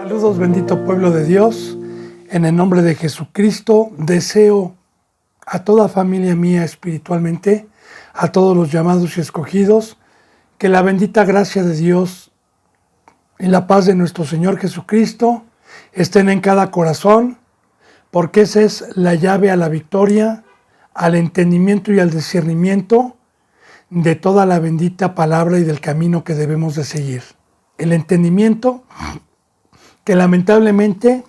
Saludos, bendito pueblo de Dios. En el nombre de Jesucristo deseo a toda familia mía espiritualmente, a todos los llamados y escogidos, que la bendita gracia de Dios y la paz de nuestro Señor Jesucristo estén en cada corazón, porque esa es la llave a la victoria, al entendimiento y al discernimiento de toda la bendita palabra y del camino que debemos de seguir. El entendimiento que lamentablemente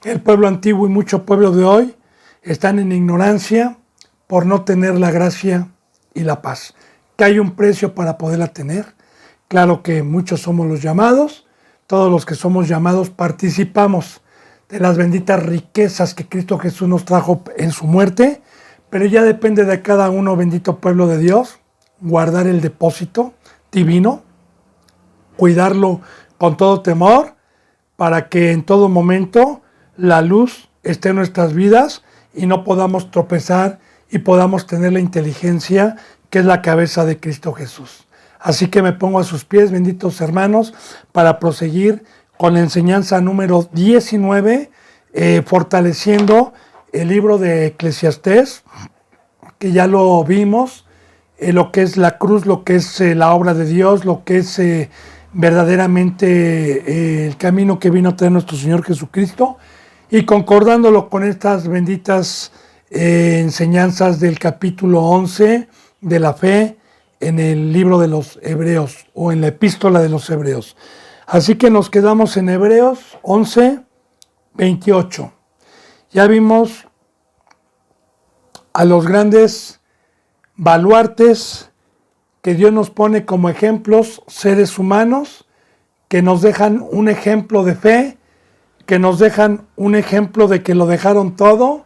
el pueblo antiguo y mucho pueblo de hoy están en ignorancia por no tener la gracia y la paz. Que hay un precio para poderla tener. Claro que muchos somos los llamados, todos los que somos llamados participamos de las benditas riquezas que Cristo Jesús nos trajo en su muerte, pero ya depende de cada uno, bendito pueblo de Dios, guardar el depósito divino, cuidarlo con todo temor, para que en todo momento la luz esté en nuestras vidas y no podamos tropezar y podamos tener la inteligencia que es la cabeza de Cristo Jesús. Así que me pongo a sus pies, benditos hermanos, para proseguir con la enseñanza número 19, fortaleciendo el libro de Eclesiastés, que ya lo vimos, lo que es la cruz, lo que es la obra de Dios, lo que es verdaderamente el camino que vino a traer nuestro Señor Jesucristo, y concordándolo con estas benditas enseñanzas del capítulo 11 de la fe en el libro de los Hebreos o en la epístola de los Hebreos. Así que nos quedamos en Hebreos 11, 28. Ya vimos a los grandes baluartes que Dios nos pone como ejemplos, seres humanos que nos dejan un ejemplo de fe, que nos dejan un ejemplo de que lo dejaron todo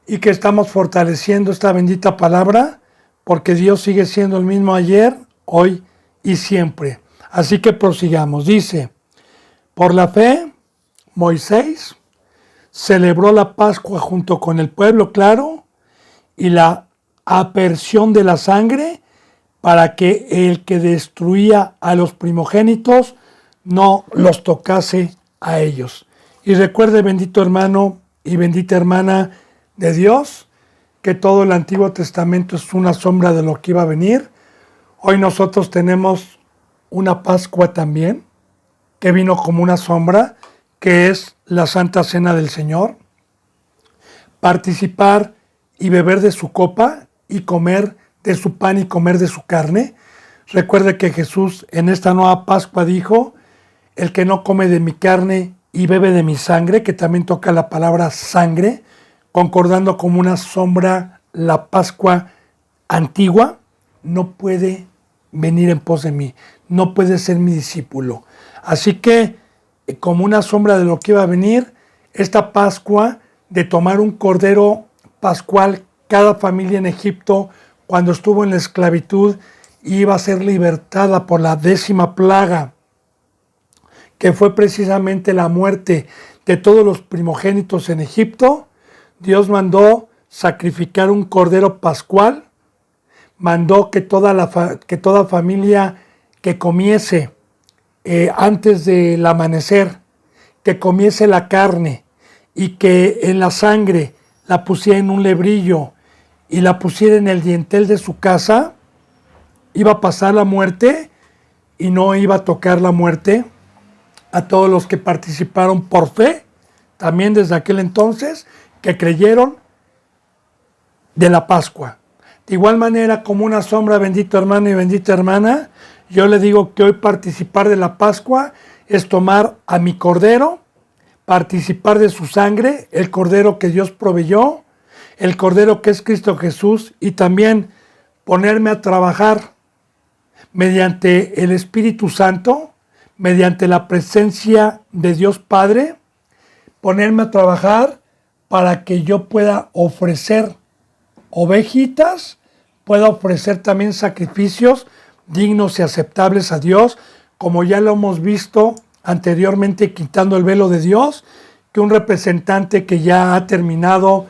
y que estamos fortaleciendo esta bendita palabra, porque Dios sigue siendo el mismo ayer, hoy y siempre. Así que prosigamos. Dice, por la fe, Moisés celebró la Pascua junto con el pueblo, claro, y la aspersión de la sangre, para que el que destruía a los primogénitos no los tocase a ellos. Y recuerde, bendito hermano y bendita hermana de Dios, que todo el Antiguo Testamento es una sombra de lo que iba a venir. Hoy nosotros tenemos una Pascua también, que vino como una sombra, que es la Santa Cena del Señor. Participar y beber de su copa y comer de su pan y comer de su carne. Recuerde que Jesús en esta nueva Pascua dijo, el que no come de mi carne y bebe de mi sangre, que también toca la palabra sangre, concordando como una sombra la Pascua antigua, no puede venir en pos de mí, no puede ser mi discípulo. Así que, como una sombra de lo que iba a venir, esta Pascua de tomar un cordero pascual, cada familia en Egipto, cuando estuvo en la esclavitud, iba a ser libertada por la 10ª plaga, que fue precisamente la muerte de todos los primogénitos en Egipto. Dios mandó sacrificar un cordero pascual, mandó que toda familia que comiese antes del amanecer, que comiese la carne y que en la sangre la pusiera en un lebrillo y la pusiera en el dintel de su casa, iba a pasar la muerte y no iba a tocar la muerte a todos los que participaron por fe, también desde aquel entonces, que creyeron de la Pascua. De igual manera, como una sombra, bendito hermano y bendita hermana, yo le digo que hoy participar de la Pascua es tomar a mi cordero, participar de su sangre, el cordero que Dios proveyó, el cordero que es Cristo Jesús, y también ponerme a trabajar mediante el Espíritu Santo, mediante la presencia de Dios Padre, ponerme a trabajar para que yo pueda ofrecer ovejitas, pueda ofrecer también sacrificios dignos y aceptables a Dios, como ya lo hemos visto anteriormente, quitando el velo de Dios, que un representante que ya ha terminado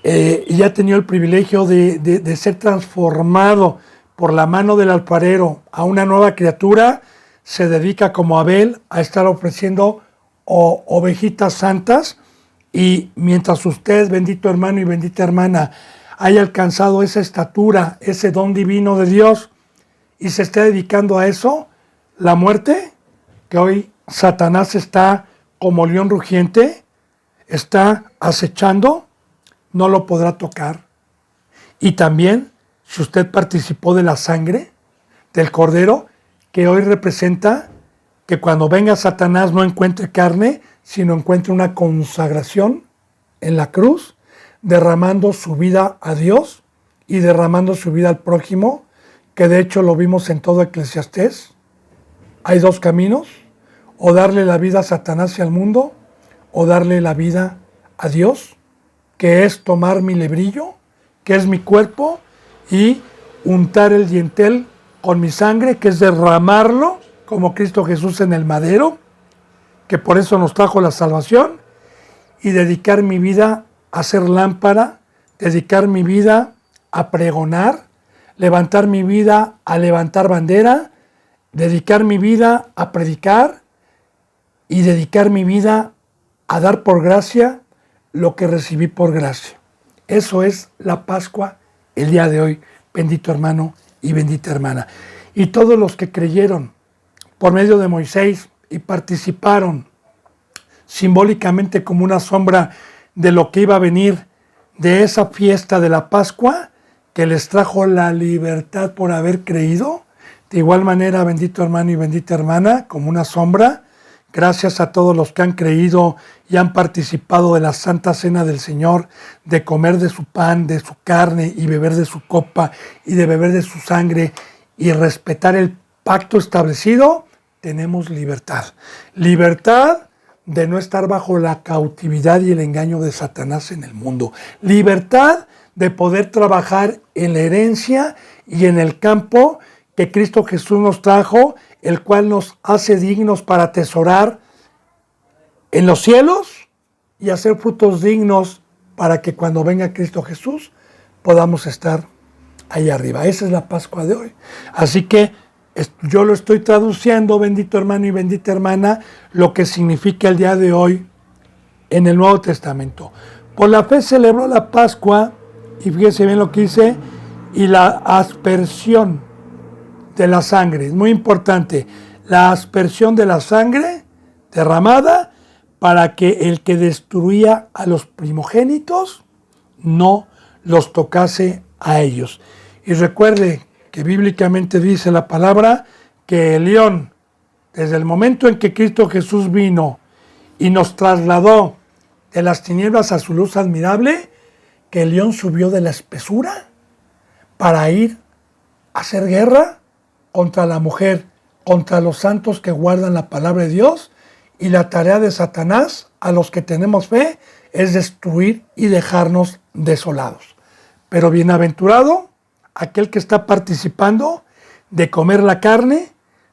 y ya ha tenido el privilegio de ser transformado por la mano del alfarero a una nueva criatura, se dedica como Abel a estar ofreciendo ovejitas santas, y mientras usted, bendito hermano y bendita hermana, haya alcanzado esa estatura, ese don divino de Dios y se esté dedicando a eso, la muerte, que hoy Satanás está como león rugiente, está acechando, no lo podrá tocar. Y también, si usted participó de la sangre del Cordero, que hoy representa que cuando venga Satanás no encuentre carne, sino encuentre una consagración en la cruz, derramando su vida a Dios y derramando su vida al prójimo, que de hecho lo vimos en todo Eclesiastés. Hay dos caminos: o darle la vida a Satanás y al mundo, o darle la vida a Dios, que es tomar mi lebrillo, que es mi cuerpo, y untar el dintel con mi sangre, que es derramarlo, como Cristo Jesús en el madero, que por eso nos trajo la salvación, y dedicar mi vida a ser lámpara, dedicar mi vida a pregonar, levantar mi vida a levantar bandera, dedicar mi vida a predicar y dedicar mi vida a dar por gracia lo que recibí por gracia. Eso es la Pascua el día de hoy, bendito hermano y bendita hermana. Y todos los que creyeron por medio de Moisés y participaron simbólicamente como una sombra de lo que iba a venir de esa fiesta de la Pascua, que les trajo la libertad por haber creído. De igual manera, bendito hermano y bendita hermana, como una sombra, gracias a todos los que han creído y han participado de la Santa Cena del Señor, de comer de su pan, de su carne y beber de su copa y de beber de su sangre y respetar el pacto establecido, tenemos libertad. Libertad de no estar bajo la cautividad y el engaño de Satanás en el mundo. Libertad de poder trabajar en la herencia y en el campo que Cristo Jesús nos trajo, el cual nos hace dignos para atesorar en los cielos y hacer frutos dignos para que cuando venga Cristo Jesús podamos estar ahí arriba. Esa es la Pascua de hoy. Así que yo lo estoy traduciendo, bendito hermano y bendita hermana, lo que significa el día de hoy en el Nuevo Testamento. Por la fe celebró la Pascua, y fíjese bien lo que dice, y la aspersión de la sangre. Es muy importante, la aspersión de la sangre derramada para que el que destruía a los primogénitos no los tocase a ellos. Y recuerde que bíblicamente dice la palabra que el león, desde el momento en que Cristo Jesús vino y nos trasladó de las tinieblas a su luz admirable, que el león subió de la espesura para ir a hacer guerra contra la mujer, contra los santos que guardan la palabra de Dios, y la tarea de Satanás a los que tenemos fe es destruir y dejarnos desolados. Pero bienaventurado aquel que está participando de comer la carne,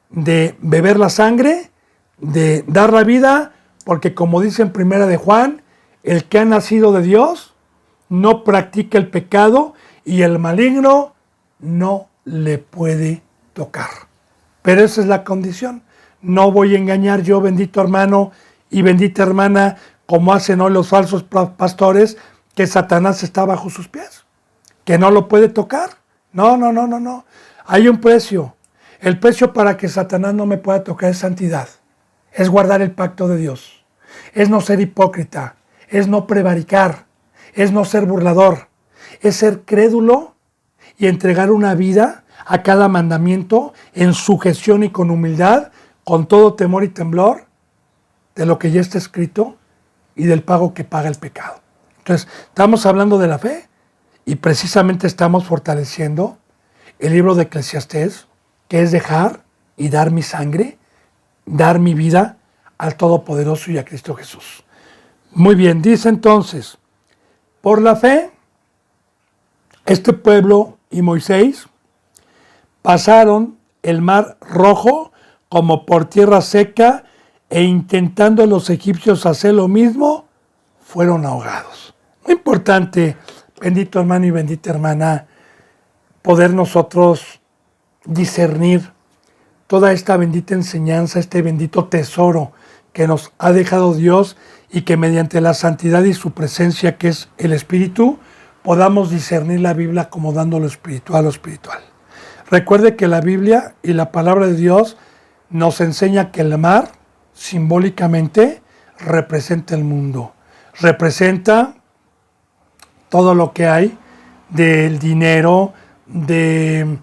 de beber la sangre, de dar la vida, porque como dice en Primera de Juan, el que ha nacido de Dios no practica el pecado y el maligno no le puede tocar. Pero esa es la condición. No voy a engañar yo, bendito hermano y bendita hermana, como hacen hoy los falsos pastores, que Satanás está bajo sus pies, que no lo puede tocar. No. Hay un precio. El precio para que Satanás no me pueda tocar es santidad. Es guardar el pacto de Dios. Es no ser hipócrita. Es no prevaricar. Es no ser burlador. Es ser crédulo y entregar una vida a cada mandamiento en sujeción y con humildad, con todo temor y temblor de lo que ya está escrito y del pago que paga el pecado. Entonces, estamos hablando de la fe y precisamente estamos fortaleciendo el libro de Eclesiastés, que es dejar y dar mi sangre, dar mi vida al Todopoderoso y a Cristo Jesús. Muy bien, dice entonces, por la fe, este pueblo y Moisés pasaron el mar Rojo como por tierra seca, e intentando los egipcios hacer lo mismo, fueron ahogados. Muy importante, bendito hermano y bendita hermana, poder nosotros discernir toda esta bendita enseñanza, este bendito tesoro que nos ha dejado Dios y que mediante la santidad y su presencia, que es el Espíritu, podamos discernir la Biblia como dando lo espiritual a lo espiritual. Recuerde que la Biblia y la palabra de Dios nos enseña que el mar, simbólicamente, representa el mundo. Representa todo lo que hay del dinero, de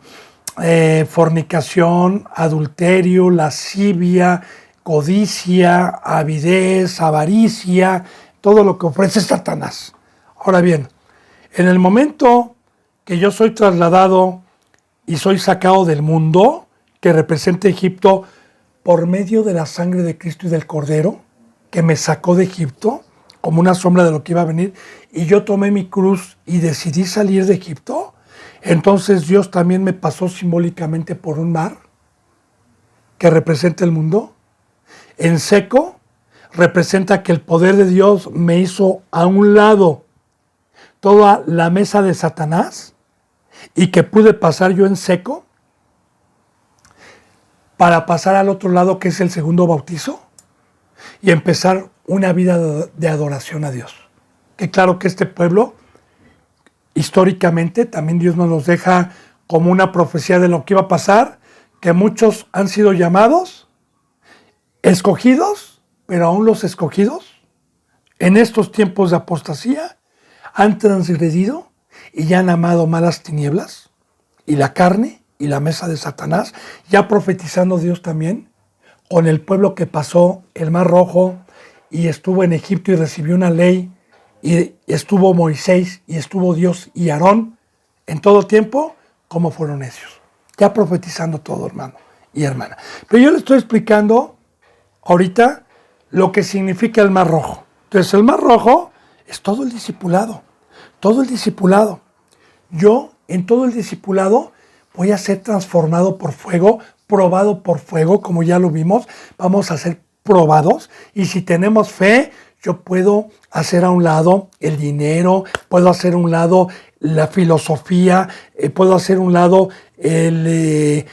fornicación, adulterio, lascivia, codicia, avidez, avaricia, todo lo que ofrece Satanás. Ahora bien, en el momento que yo soy trasladado y soy sacado del mundo, que representa Egipto, por medio de la sangre de Cristo y del Cordero, que me sacó de Egipto, como una sombra de lo que iba a venir, y yo tomé mi cruz y decidí salir de Egipto, entonces Dios también me pasó simbólicamente por un mar, que representa el mundo. En seco, representa que el poder de Dios me hizo a un lado toda la mesa de Satanás, y que pude pasar yo en seco, para pasar al otro lado, que es el segundo bautizo, y empezar una vida de adoración a Dios. Que claro que este pueblo, históricamente, también Dios nos los deja como una profecía de lo que iba a pasar, que muchos han sido llamados, escogidos, pero aún los escogidos, en estos tiempos de apostasía, han transgredido y ya han amado malas tinieblas, y la carne, y la mesa de Satanás, ya profetizando Dios también, con el pueblo que pasó el Mar Rojo, y estuvo en Egipto y recibió una ley, y estuvo Moisés, y estuvo Dios y Aarón, en todo tiempo, como fueron necios. Ya profetizando todo, hermano y hermana. Pero yo le estoy explicando ahorita lo que significa el Mar Rojo. Entonces, el Mar Rojo es todo el discipulado, todo el discipulado. Yo, en todo el discipulado, voy a ser transformado por fuego, probado por fuego, como ya lo vimos. Vamos a ser probados, y si tenemos fe, yo puedo hacer a un lado el dinero, puedo hacer a un lado la filosofía, puedo hacer a un lado la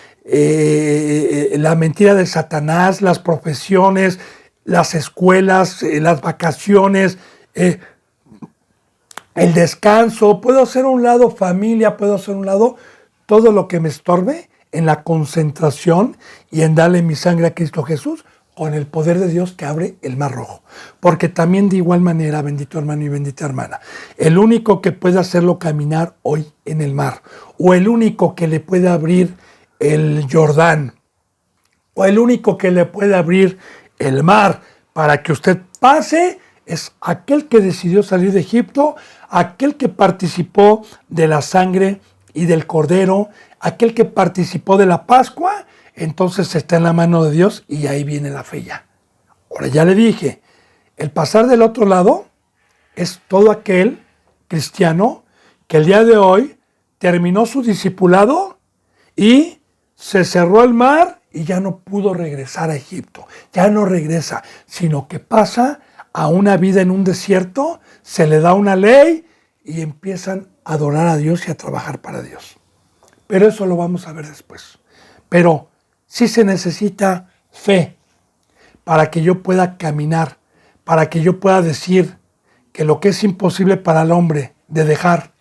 mentira de Satanás, las profesiones, las escuelas, las vacaciones, el descanso, puedo hacer a un lado familia, puedo hacer a un lado todo lo que me estorbe en la concentración y en darle mi sangre a Cristo Jesús, con el poder de Dios que abre el Mar Rojo. Porque también de igual manera, bendito hermano y bendita hermana, el único que puede hacerlo caminar hoy en el mar, o el único que le puede abrir el Jordán, o el único que le puede abrir el mar para que usted pase, es aquel que decidió salir de Egipto, aquel que participó de la sangre y del Cordero, aquel que participó de la Pascua. Entonces está en la mano de Dios, y ahí viene la fe ya. Ahora ya le dije, el pasar del otro lado es todo aquel cristiano que el día de hoy terminó su discipulado y se cerró el mar y ya no pudo regresar a Egipto. Ya no regresa, sino que pasa a una vida en un desierto, se le da una ley y empiezan a adorar a Dios y a trabajar para Dios. Pero eso lo vamos a ver después. Pero sí se necesita fe para que yo pueda caminar, para que yo pueda decir que lo que es imposible para el hombre de dejar,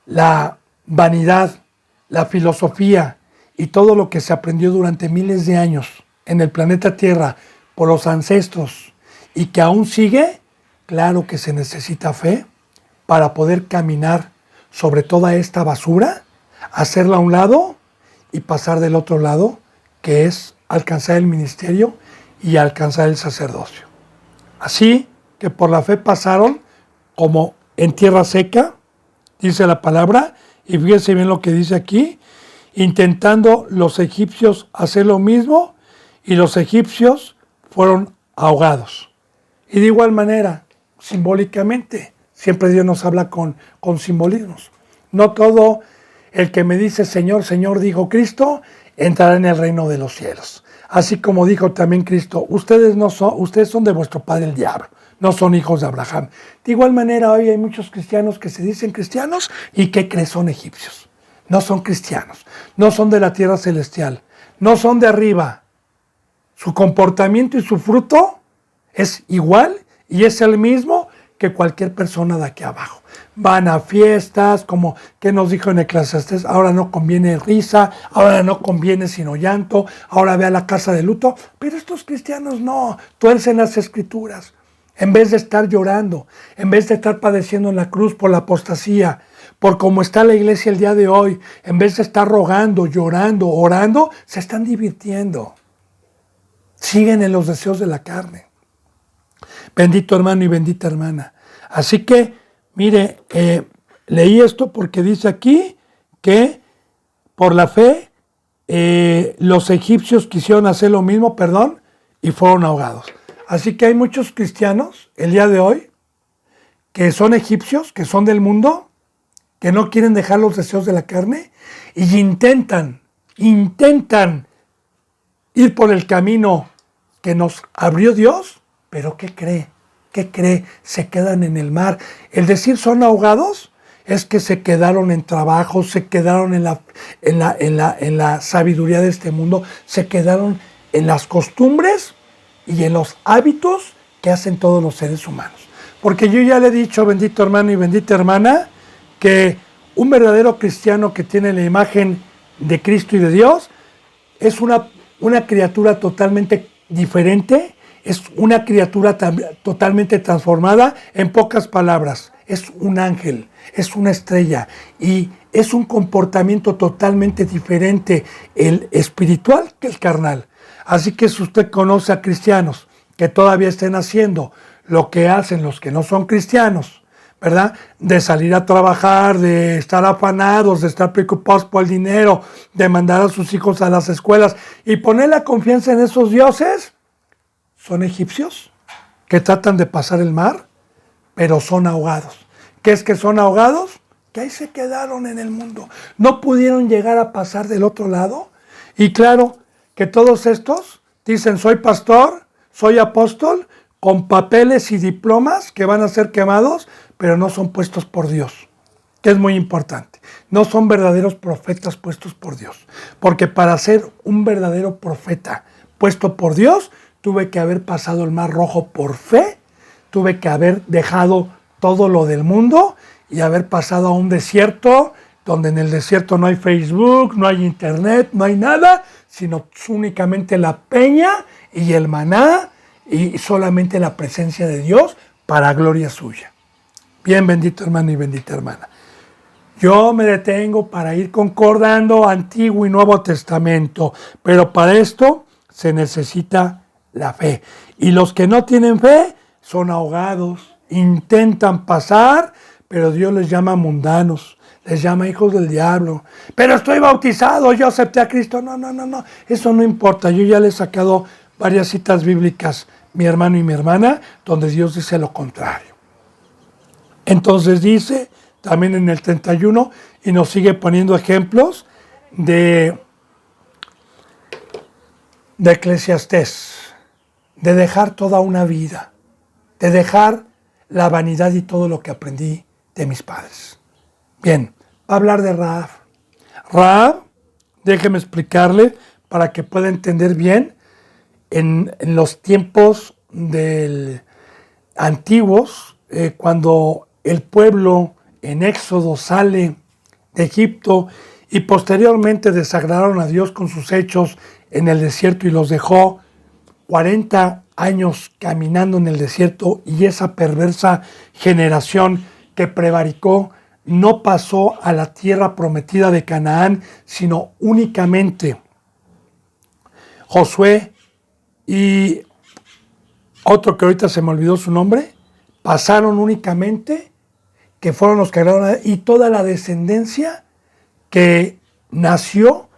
la vanidad, la filosofía y todo lo que se aprendió durante miles de años en el planeta Tierra por los ancestros y que aún sigue, claro que se necesita fe para poder caminar sobre toda esta basura, hacerla a un lado y pasar del otro lado, que es alcanzar el ministerio y alcanzar el sacerdocio. Así que por la fe pasaron como en tierra seca, dice la palabra, y fíjense bien lo que dice aquí, intentando los egipcios hacer lo mismo, y los egipcios fueron ahogados. Y de igual manera, simbólicamente, siempre Dios nos habla con simbolismos. No todo el que me dice Señor, Señor, dijo Cristo, entrará en el reino de los cielos. Así como dijo también Cristo, ustedes son de vuestro padre el diablo, no son hijos de Abraham. De igual manera, hoy hay muchos cristianos que se dicen cristianos y que creen son egipcios. No son cristianos, no son de la tierra celestial, no son de arriba. Su comportamiento y su fruto es igual y es el mismo que cualquier persona de aquí abajo. Van a fiestas, como que nos dijo en Eclesiastés, ahora no conviene risa, ahora no conviene sino llanto, ahora ve a la casa de luto. Pero estos cristianos no, tuercen las escrituras. En vez de estar llorando, en vez de estar padeciendo en la cruz por la apostasía, por cómo está la iglesia el día de hoy, en vez de estar rogando, llorando, orando, se están divirtiendo. Siguen en los deseos de la carne. Bendito hermano y bendita hermana. Así que, mire, leí esto porque dice aquí que por la fe los egipcios quisieron hacer lo mismo, y fueron ahogados. Así que hay muchos cristianos el día de hoy que son egipcios, que son del mundo, que no quieren dejar los deseos de la carne y intentan ir por el camino que nos abrió Dios, pero ¿qué cree? Se quedan en el mar. El decir son ahogados es que se quedaron en trabajo, se quedaron en la sabiduría de este mundo, se quedaron en las costumbres y en los hábitos que hacen todos los seres humanos. Porque yo ya le he dicho, bendito hermano y bendita hermana, que un verdadero cristiano que tiene la imagen de Cristo y de Dios es una criatura totalmente diferente, es una criatura totalmente transformada. En pocas palabras, es un ángel, es una estrella y es un comportamiento totalmente diferente el espiritual que el carnal. Así que si usted conoce a cristianos que todavía estén haciendo lo que hacen los que no son cristianos, ¿verdad? De salir a trabajar, de estar afanados, de estar preocupados por el dinero, de mandar a sus hijos a las escuelas y poner la confianza en esos dioses, son egipcios que tratan de pasar el mar, pero son ahogados. ¿Qué es que son ahogados? Que ahí se quedaron en el mundo. No pudieron llegar a pasar del otro lado. Y claro que todos estos dicen, soy pastor, soy apóstol, con papeles y diplomas que van a ser quemados, pero no son puestos por Dios, que es muy importante. No son verdaderos profetas puestos por Dios. Porque para ser un verdadero profeta puesto por Dios, tuve que haber pasado el Mar Rojo por fe, tuve que haber dejado todo lo del mundo y haber pasado a un desierto, donde en el desierto no hay Facebook, no hay internet, no hay nada, sino únicamente la peña y el maná y solamente la presencia de Dios para gloria suya. Bien, bendito hermano y bendita hermana. Yo me detengo para ir concordando Antiguo y Nuevo Testamento, pero para esto se necesita la fe. Y los que no tienen fe son ahogados, intentan pasar, pero Dios les llama mundanos, les llama hijos del diablo. Pero estoy bautizado, yo acepté a Cristo. No, eso no importa. Yo ya le he sacado varias citas bíblicas, mi hermano y mi hermana, donde Dios dice lo contrario. Entonces dice, también en el 31, y nos sigue poniendo ejemplos de Eclesiastés, de dejar toda una vida, de dejar la vanidad y todo lo que aprendí de mis padres. Bien, va a hablar de Rahab. Rahab, déjeme explicarle para que pueda entender bien, en los tiempos antiguos, cuando el pueblo en Éxodo sale de Egipto y posteriormente desagradaron a Dios con sus hechos en el desierto y los dejó 40 años caminando en el desierto, y esa perversa generación que prevaricó no pasó a la tierra prometida de Canaán, sino únicamente Josué y otro que ahorita se me olvidó su nombre, pasaron únicamente, que fueron los que agarraron, y toda la descendencia que nació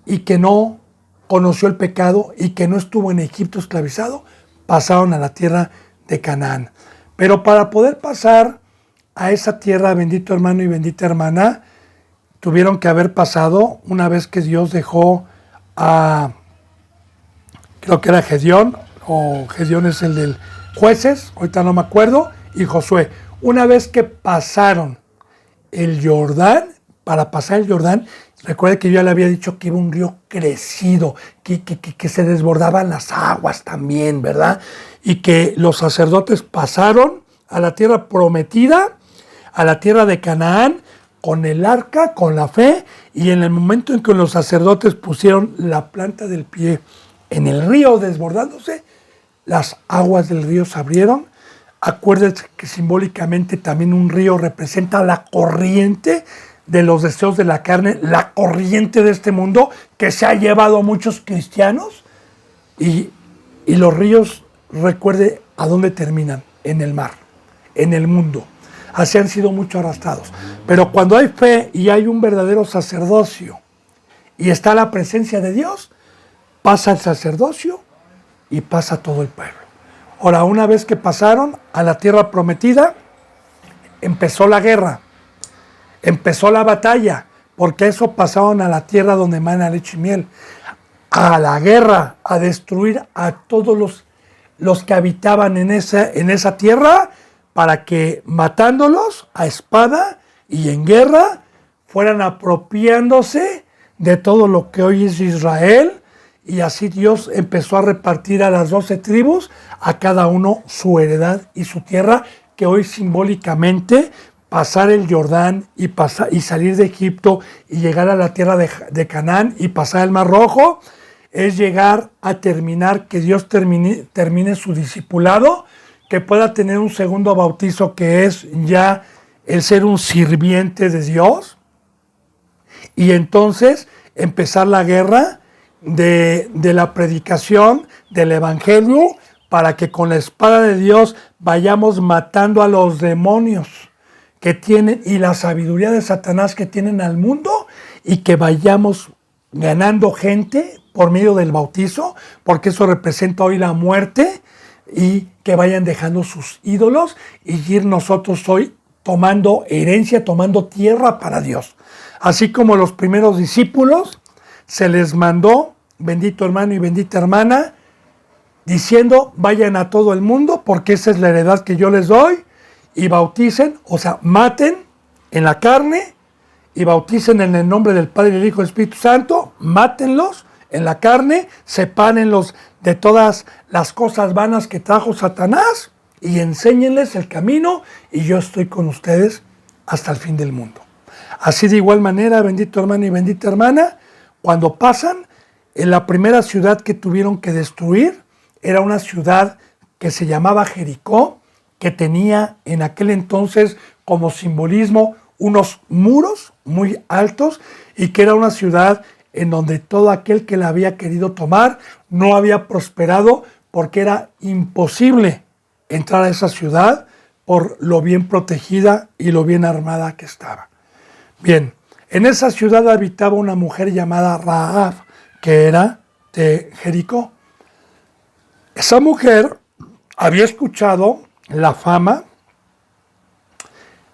y que no conoció el pecado y que no estuvo en Egipto esclavizado, pasaron a la tierra de Canaán. Pero para poder pasar a esa tierra, bendito hermano y bendita hermana, tuvieron que haber pasado, una vez que Dios dejó a, creo que era Gedeón, o Gedeón es el del Jueces, ahorita no me acuerdo, y Josué. Una vez que pasaron el Jordán, para pasar el Jordán, Recuerde que yo ya le había dicho que iba un río crecido, que se desbordaban las aguas también, ¿verdad? Y que los sacerdotes pasaron a la tierra prometida, a la tierra de Canaán, con el arca, con la fe, y en el momento en que los sacerdotes pusieron la planta del pie en el río desbordándose, las aguas del río se abrieron. Acuérdense que simbólicamente también un río representa la corriente de los deseos de la carne, la corriente de este mundo que se ha llevado a muchos cristianos. Y los ríos, recuerde a dónde terminan, en el mar, en el mundo. Así han sido mucho arrastrados. Pero cuando hay fe y hay un verdadero sacerdocio y está la presencia de Dios, pasa el sacerdocio y pasa todo el pueblo. Ahora, una vez que pasaron a la tierra prometida, empezó la guerra, empezó la batalla, porque eso pasaron a la tierra donde emana leche y miel, a la guerra, a destruir a todos los que habitaban en esa tierra, para que matándolos a espada y en guerra, fueran apropiándose de todo lo que hoy es Israel. Y así Dios empezó a repartir a las 12 tribus, a cada uno su heredad y su tierra, que hoy simbólicamente pasar el Jordán y salir de Egipto y llegar a la tierra de Canaán y pasar el Mar Rojo, es llegar a terminar, que Dios termine su discipulado, que pueda tener un segundo bautizo, que es ya el ser un sirviente de Dios, y entonces empezar la guerra de la predicación del evangelio, para que con la espada de Dios vayamos matando a los demonios que tienen y la sabiduría de Satanás que tienen al mundo, y que vayamos ganando gente por medio del bautizo, porque eso representa hoy la muerte, y que vayan dejando sus ídolos y ir nosotros hoy tomando herencia, tomando tierra para Dios. Así como los primeros discípulos, se les mandó, bendito hermano y bendita hermana, diciendo, vayan a todo el mundo, porque esa es la heredad que yo les doy, y bauticen, o sea, maten en la carne, y bauticen en el nombre del Padre, del Hijo y del Espíritu Santo, mátenlos en la carne, sepárenlos de todas las cosas vanas que trajo Satanás, y enséñenles el camino, y yo estoy con ustedes hasta el fin del mundo. Así de igual manera, bendito hermano y bendita hermana, cuando pasan, en la primera ciudad que tuvieron que destruir, era una ciudad que se llamaba Jericó, que tenía en aquel entonces como simbolismo unos muros muy altos, y que era una ciudad en donde todo aquel que la había querido tomar no había prosperado, porque era imposible entrar a esa ciudad por lo bien protegida y lo bien armada que estaba. Bien, en esa ciudad habitaba una mujer llamada Rahab, que era de Jericó. Esa mujer había escuchado la fama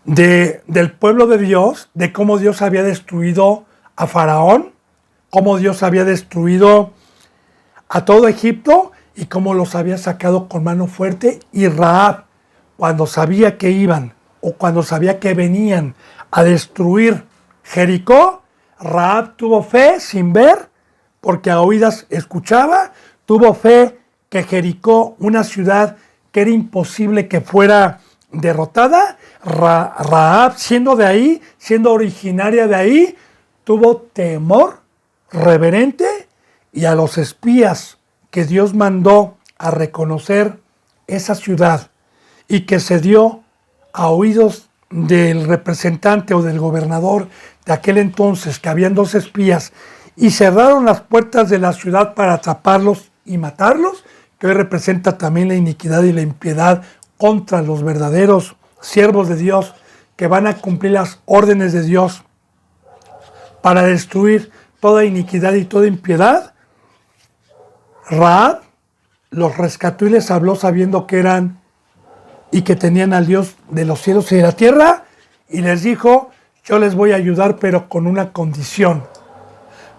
del pueblo de Dios, de cómo Dios había destruido a Faraón, cómo Dios había destruido a todo Egipto y cómo los había sacado con mano fuerte. Y Rahab, cuando sabía que iban o cuando sabía que venían a destruir Jericó, Rahab tuvo fe sin ver, porque a oídas escuchaba, tuvo fe que Jericó, una ciudad que era imposible que fuera derrotada, Rahab, siendo de ahí, siendo originaria de ahí, tuvo temor reverente, y a los espías que Dios mandó a reconocer esa ciudad y que se dio a oídos del representante o del gobernador de aquel entonces, que habían 2 espías, y cerraron las puertas de la ciudad para atraparlos y matarlos, que hoy representa también la iniquidad y la impiedad contra los verdaderos siervos de Dios, que van a cumplir las órdenes de Dios para destruir toda iniquidad y toda impiedad. Rahab los rescató y les habló sabiendo que eran y que tenían al Dios de los cielos y de la tierra, y les dijo, yo les voy a ayudar, pero con una condición,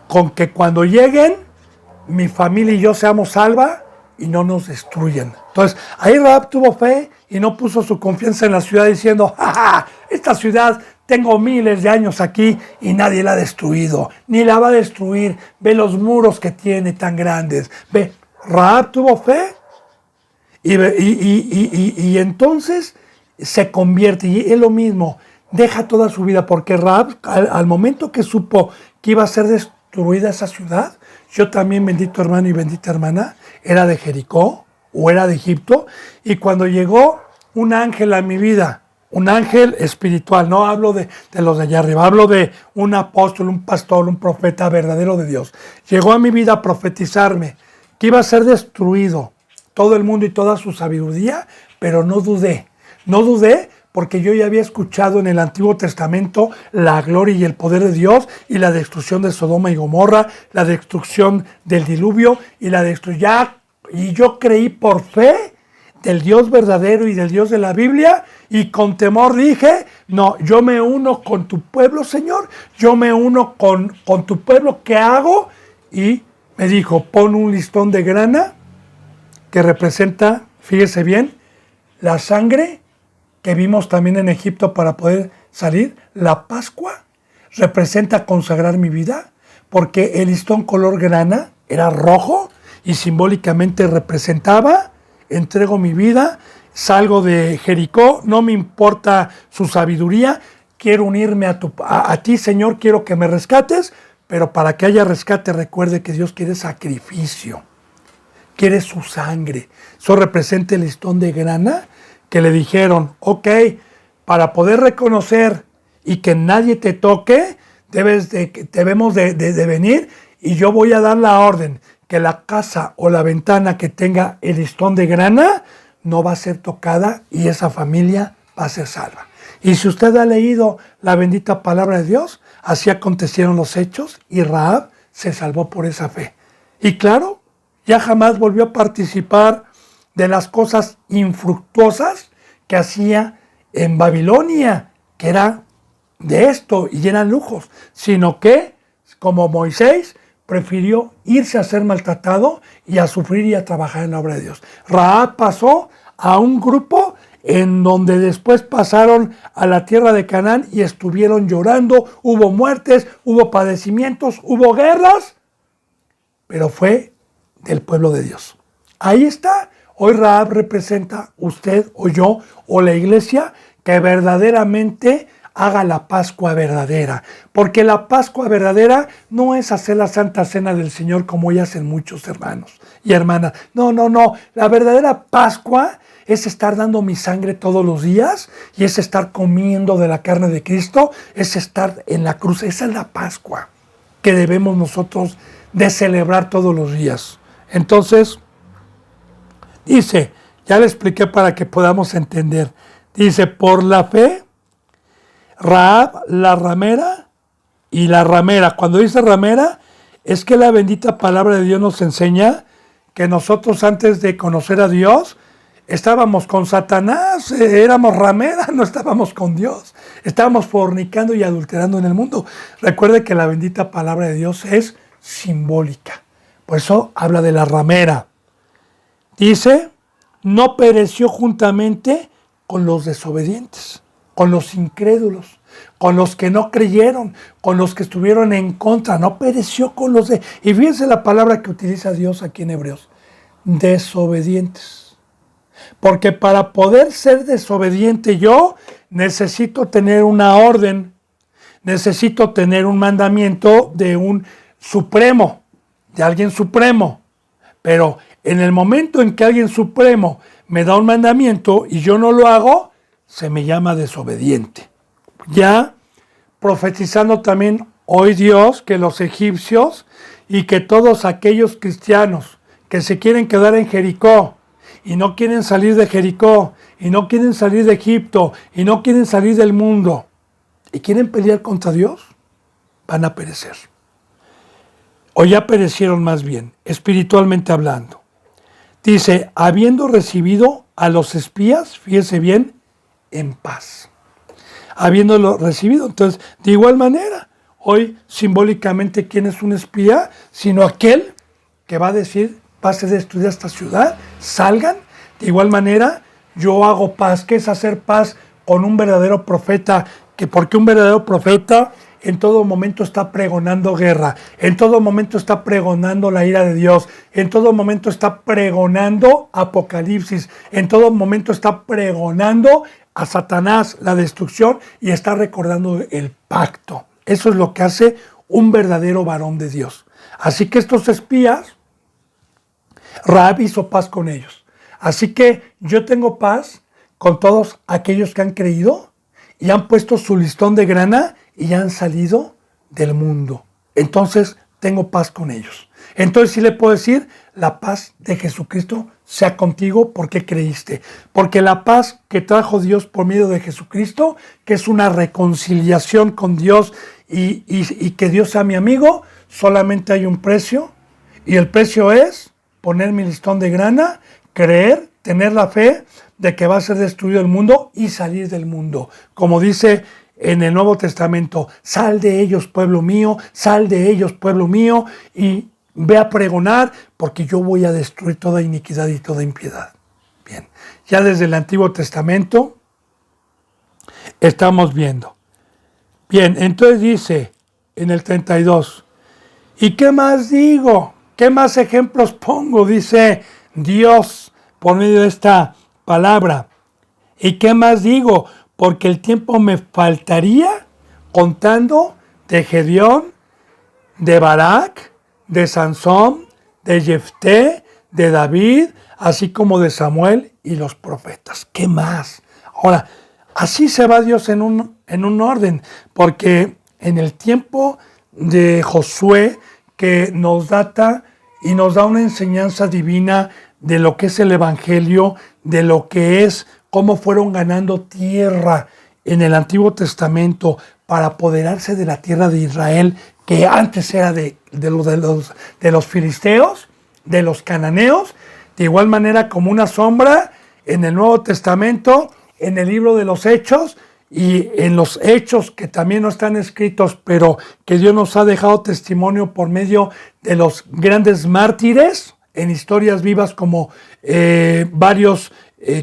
con que cuando lleguen, mi familia y yo seamos salva y no nos destruyan. Entonces, ahí Rahab tuvo fe y no puso su confianza en la ciudad diciendo, ¡ja, ja! Esta ciudad tengo miles de años aquí y nadie la ha destruido, ni la va a destruir. Ve los muros que tiene tan grandes. Ve, Rahab tuvo fe y entonces se convierte, y es lo mismo, deja toda su vida, porque Rahab, al momento que supo que iba a ser destruida esa ciudad, yo también, bendito hermano y bendita hermana, era de Jericó o era de Egipto, y cuando llegó un ángel a mi vida, un ángel espiritual, no hablo de los de allá arriba, hablo de un apóstol, un pastor, un profeta verdadero de Dios, llegó a mi vida a profetizarme que iba a ser destruido todo el mundo y toda su sabiduría, pero no dudé porque yo ya había escuchado en el Antiguo Testamento la gloria y el poder de Dios y la destrucción de Sodoma y Gomorra, la destrucción del diluvio y la destrucción. Y yo creí por fe del Dios verdadero y del Dios de la Biblia, y con temor dije, no, yo me uno con tu pueblo, Señor, yo me uno con tu pueblo, ¿qué hago? Y me dijo, pon un listón de grana que representa, fíjese bien, la sangre que vimos también en Egipto para poder salir. La Pascua representa consagrar mi vida, porque el listón color grana era rojo y simbólicamente representaba, entrego mi vida, salgo de Jericó, no me importa su sabiduría, quiero unirme a ti, Señor, quiero que me rescates, pero para que haya rescate recuerde que Dios quiere sacrificio, quiere su sangre. Eso representa el listón de grana que le dijeron, ok, para poder reconocer y que nadie te toque, debemos de venir, y yo voy a dar la orden que la casa o la ventana que tenga el listón de grana no va a ser tocada y esa familia va a ser salva. Y si usted ha leído la bendita palabra de Dios, así acontecieron los hechos y Rahab se salvó por esa fe. Y claro, ya jamás volvió a participar de las cosas infructuosas que hacía en Babilonia, que era de esto y eran lujos, sino que, como Moisés, prefirió irse a ser maltratado y a sufrir y a trabajar en la obra de Dios. Rahab pasó a un grupo en donde después pasaron a la tierra de Canaán y estuvieron llorando, hubo muertes, hubo padecimientos, hubo guerras, pero fue del pueblo de Dios. Ahí está. Hoy Rahab representa usted o yo o la iglesia que verdaderamente haga la Pascua verdadera. Porque la Pascua verdadera no es hacer la Santa Cena del Señor como ya hacen muchos hermanos y hermanas. No. La verdadera Pascua es estar dando mi sangre todos los días y es estar comiendo de la carne de Cristo, es estar en la cruz. Esa es la Pascua que debemos nosotros de celebrar todos los días. Entonces, dice, ya le expliqué para que podamos entender. Dice, por la fe, Rahab, la ramera y la ramera. Cuando dice ramera, es que la bendita palabra de Dios nos enseña que nosotros antes de conocer a Dios, estábamos con Satanás, éramos rameras, no estábamos con Dios. Estábamos fornicando y adulterando en el mundo. Recuerde que la bendita palabra de Dios es simbólica. Por eso habla de la ramera. Dice, no pereció juntamente con los desobedientes, con los incrédulos, con los que no creyeron, con los que estuvieron en contra. No pereció con los de... Y fíjense la palabra que utiliza Dios aquí en Hebreos. Desobedientes. Porque para poder ser desobediente yo necesito tener una orden, necesito tener un mandamiento de un supremo, de alguien supremo. Pero en el momento en que alguien supremo me da un mandamiento y yo no lo hago, se me llama desobediente. Ya profetizando también hoy Dios que los egipcios y que todos aquellos cristianos que se quieren quedar en Jericó y no quieren salir de Jericó y no quieren salir de Egipto y no quieren salir del mundo y quieren pelear contra Dios, van a perecer. O ya perecieron más bien, espiritualmente hablando. Dice, habiendo recibido a los espías, fíjese bien, en paz. Habiéndolo recibido. Entonces, de igual manera, hoy simbólicamente, ¿quién es un espía? Sino aquel que va a decir, va a ser destruida esta ciudad, salgan. De igual manera, yo hago paz. ¿Qué es hacer paz con un verdadero profeta que porque un verdadero profeta en todo momento está pregonando guerra, en todo momento está pregonando la ira de Dios, en todo momento está pregonando Apocalipsis, en todo momento está pregonando a Satanás la destrucción y está recordando el pacto. Eso es lo que hace un verdadero varón de Dios. Así que estos espías, Rahab hizo paz con ellos. Así que yo tengo paz con todos aquellos que han creído y han puesto su listón de grana y han salido del mundo. Entonces tengo paz con ellos. Entonces sí le puedo decir, la paz de Jesucristo sea contigo porque creíste. Porque la paz que trajo Dios por medio de Jesucristo, que es una reconciliación con Dios y que Dios sea mi amigo, solamente hay un precio. Y el precio es poner mi listón de grana, creer, tener la fe de que va a ser destruido el mundo y salir del mundo. Como dice en el Nuevo Testamento, sal de ellos, pueblo mío, sal de ellos, pueblo mío, y ve a pregonar, porque yo voy a destruir toda iniquidad y toda impiedad. Bien, ya desde el Antiguo Testamento estamos viendo. Bien, entonces dice en el 32, ¿y qué más digo? ¿Qué más ejemplos pongo? Dice Dios por medio de esta palabra. ¿Y qué más digo? Porque el tiempo me faltaría contando de Gedeón, de Barak, de Sansón, de Jefté, de David, así como de Samuel y los profetas. ¿Qué más? Ahora, así se va Dios en un orden, porque en el tiempo de Josué, que nos data y nos da una enseñanza divina de lo que es el Evangelio, de lo que es cómo fueron ganando tierra en el Antiguo Testamento para apoderarse de la tierra de Israel, que antes era de los filisteos, de los cananeos, de igual manera como una sombra en el Nuevo Testamento, en el libro de los Hechos y en los Hechos que también no están escritos, pero que Dios nos ha dejado testimonio por medio de los grandes mártires en historias vivas como varios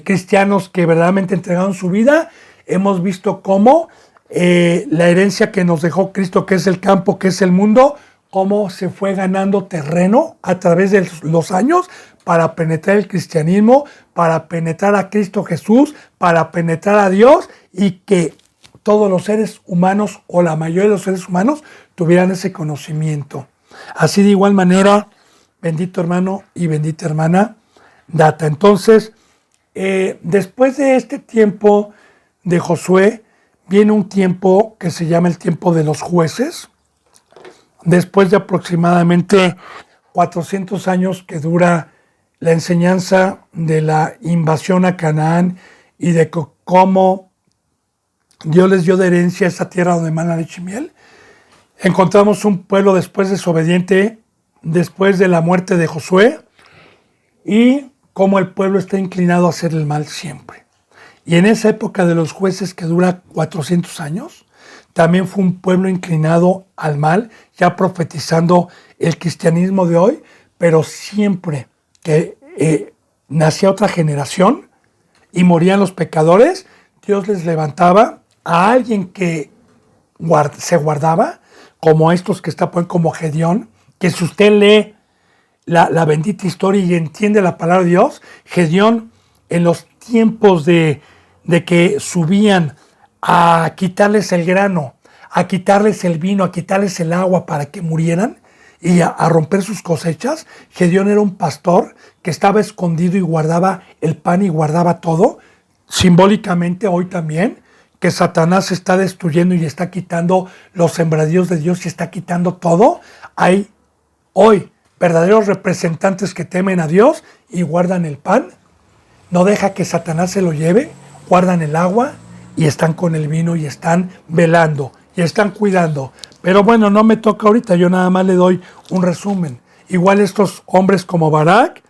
cristianos que verdaderamente entregaron su vida. Hemos visto cómo la herencia que nos dejó Cristo, que es el campo, que es el mundo, cómo se fue ganando terreno a través de los años para penetrar el cristianismo, para penetrar a Cristo Jesús, para penetrar a Dios, y que todos los seres humanos o la mayoría de los seres humanos tuvieran ese conocimiento. Así de igual manera, bendito hermano y bendita hermana, data. Entonces, después de este tiempo de Josué, viene un tiempo que se llama el tiempo de los jueces. Después de aproximadamente 400 años que dura la enseñanza de la invasión a Canaán y de cómo Dios les dio de herencia esa tierra donde mana leche y miel, encontramos un pueblo después desobediente, después de la muerte de Josué, y cómo el pueblo está inclinado a hacer el mal siempre. Y en esa época de los jueces que dura 400 años, también fue un pueblo inclinado al mal, ya profetizando el cristianismo de hoy, pero siempre que nacía otra generación y morían los pecadores, Dios les levantaba a alguien que se guardaba, como estos que está como Gedeón, que si usted lee la bendita historia y entiende la palabra de Dios, Gedeón en los tiempos de que subían a quitarles el grano, a quitarles el vino, a quitarles el agua para que murieran y a romper sus cosechas, Gedeón era un pastor que estaba escondido y guardaba el pan y guardaba todo, simbólicamente hoy también, que Satanás está destruyendo y está quitando los sembradíos de Dios y está quitando todo. Hay hoy verdaderos representantes que temen a Dios y guardan el pan, no deja que Satanás se lo lleve, guardan el agua y están con el vino y están velando y están cuidando. Pero bueno, no me toca ahorita, yo nada más le doy un resumen. Igual estos hombres como Barak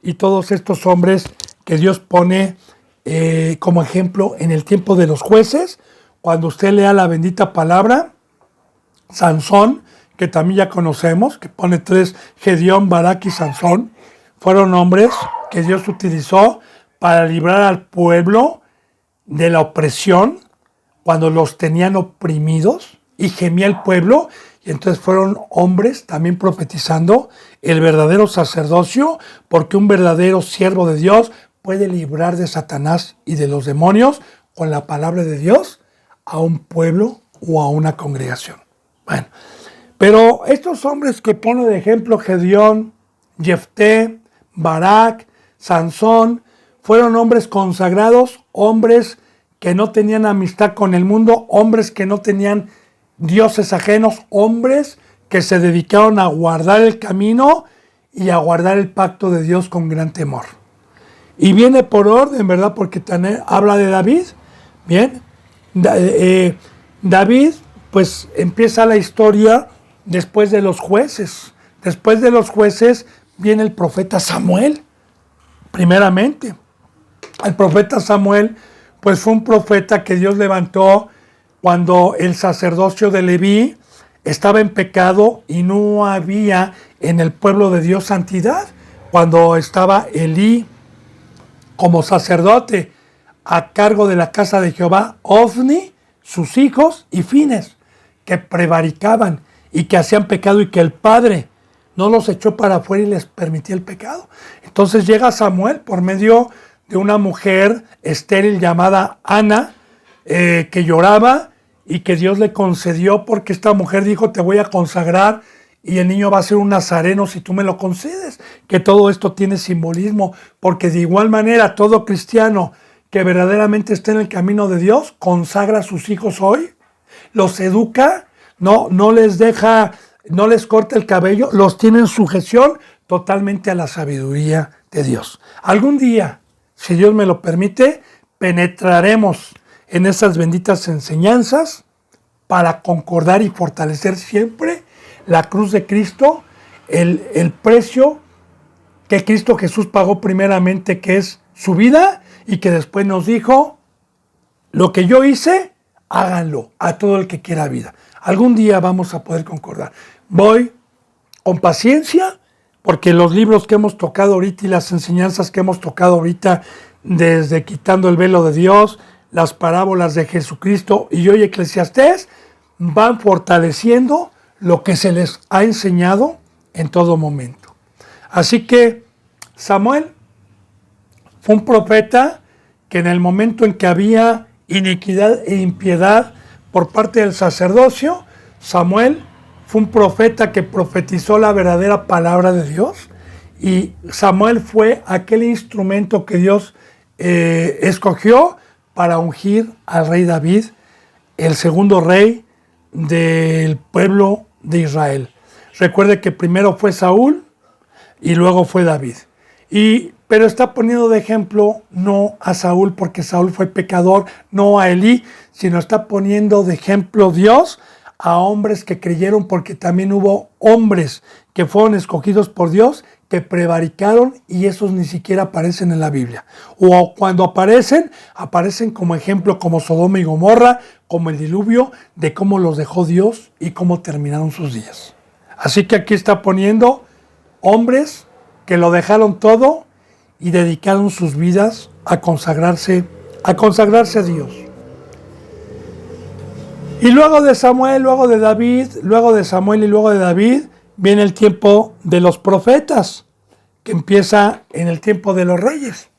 y todos estos hombres que Dios pone como ejemplo en el tiempo de los jueces, cuando usted lea la bendita palabra, Sansón, que también ya conocemos, que pone 3, Gedeón, Barak y Sansón, fueron hombres que Dios utilizó para librar al pueblo de la opresión, cuando los tenían oprimidos y gemía el pueblo, y entonces fueron hombres también profetizando el verdadero sacerdocio, porque un verdadero siervo de Dios puede librar de Satanás y de los demonios con la palabra de Dios a un pueblo o a una congregación. Bueno, pero estos hombres que pone de ejemplo Gedeón, Jefté, Barak, Sansón, fueron hombres consagrados, hombres que no tenían amistad con el mundo, hombres que no tenían dioses ajenos, hombres que se dedicaron a guardar el camino y a guardar el pacto de Dios con gran temor. Y viene por orden, ¿verdad? Porque también habla de David. Bien, David, pues empieza la historia después de los jueces. Después de los jueces viene el profeta Samuel, primeramente. El profeta Samuel, pues fue un profeta que Dios levantó cuando el sacerdocio de Leví estaba en pecado y no había en el pueblo de Dios santidad. Cuando estaba Elí como sacerdote a cargo de la casa de Jehová, Ofni, sus hijos y Fines, que prevaricaban y que hacían pecado y que el padre no los echó para afuera y les permitía el pecado. Entonces llega Samuel por medio de una mujer estéril llamada Ana, que lloraba y que Dios le concedió porque esta mujer dijo: te voy a consagrar y el niño va a ser un nazareno si tú me lo concedes. Que todo esto tiene simbolismo, porque de igual manera todo cristiano que verdaderamente está en el camino de Dios consagra a sus hijos hoy, los educa, no les deja, no les corta el cabello, los tiene en sujeción totalmente a la sabiduría de Dios. Algún día, si Dios me lo permite, penetraremos en esas benditas enseñanzas para concordar y fortalecer siempre la cruz de Cristo, el precio que Cristo Jesús pagó primeramente, que es su vida, y que después nos dijo: lo que yo hice, háganlo a todo el que quiera vida. Algún día vamos a poder concordar. Voy con paciencia, porque los libros que hemos tocado ahorita y las enseñanzas que hemos tocado ahorita, desde quitando el velo de Dios, las parábolas de Jesucristo y hoy Eclesiastés, van fortaleciendo lo que se les ha enseñado en todo momento. Así que Samuel fue un profeta que en el momento en que había iniquidad e impiedad por parte del sacerdocio, Samuel fue un profeta que profetizó la verdadera palabra de Dios, y Samuel fue aquel instrumento que Dios escogió para ungir al rey David, el segundo rey del pueblo de Israel. Recuerde que primero fue Saúl y luego fue David. Pero está poniendo de ejemplo no a Saúl, porque Saúl fue pecador, no a Elí, sino está poniendo de ejemplo Dios a hombres que creyeron, porque también hubo hombres que fueron escogidos por Dios que prevaricaron, y esos ni siquiera aparecen en la Biblia. O cuando aparecen como ejemplo, como Sodoma y Gomorra, como el diluvio, de cómo los dejó Dios y cómo terminaron sus días. Así que aquí está poniendo hombres que lo dejaron todo y dedicaron sus vidas a consagrarse a Dios. Y luego de Samuel, luego de David, luego de Samuel y luego de David, viene el tiempo de los profetas, que empieza en el tiempo de los reyes.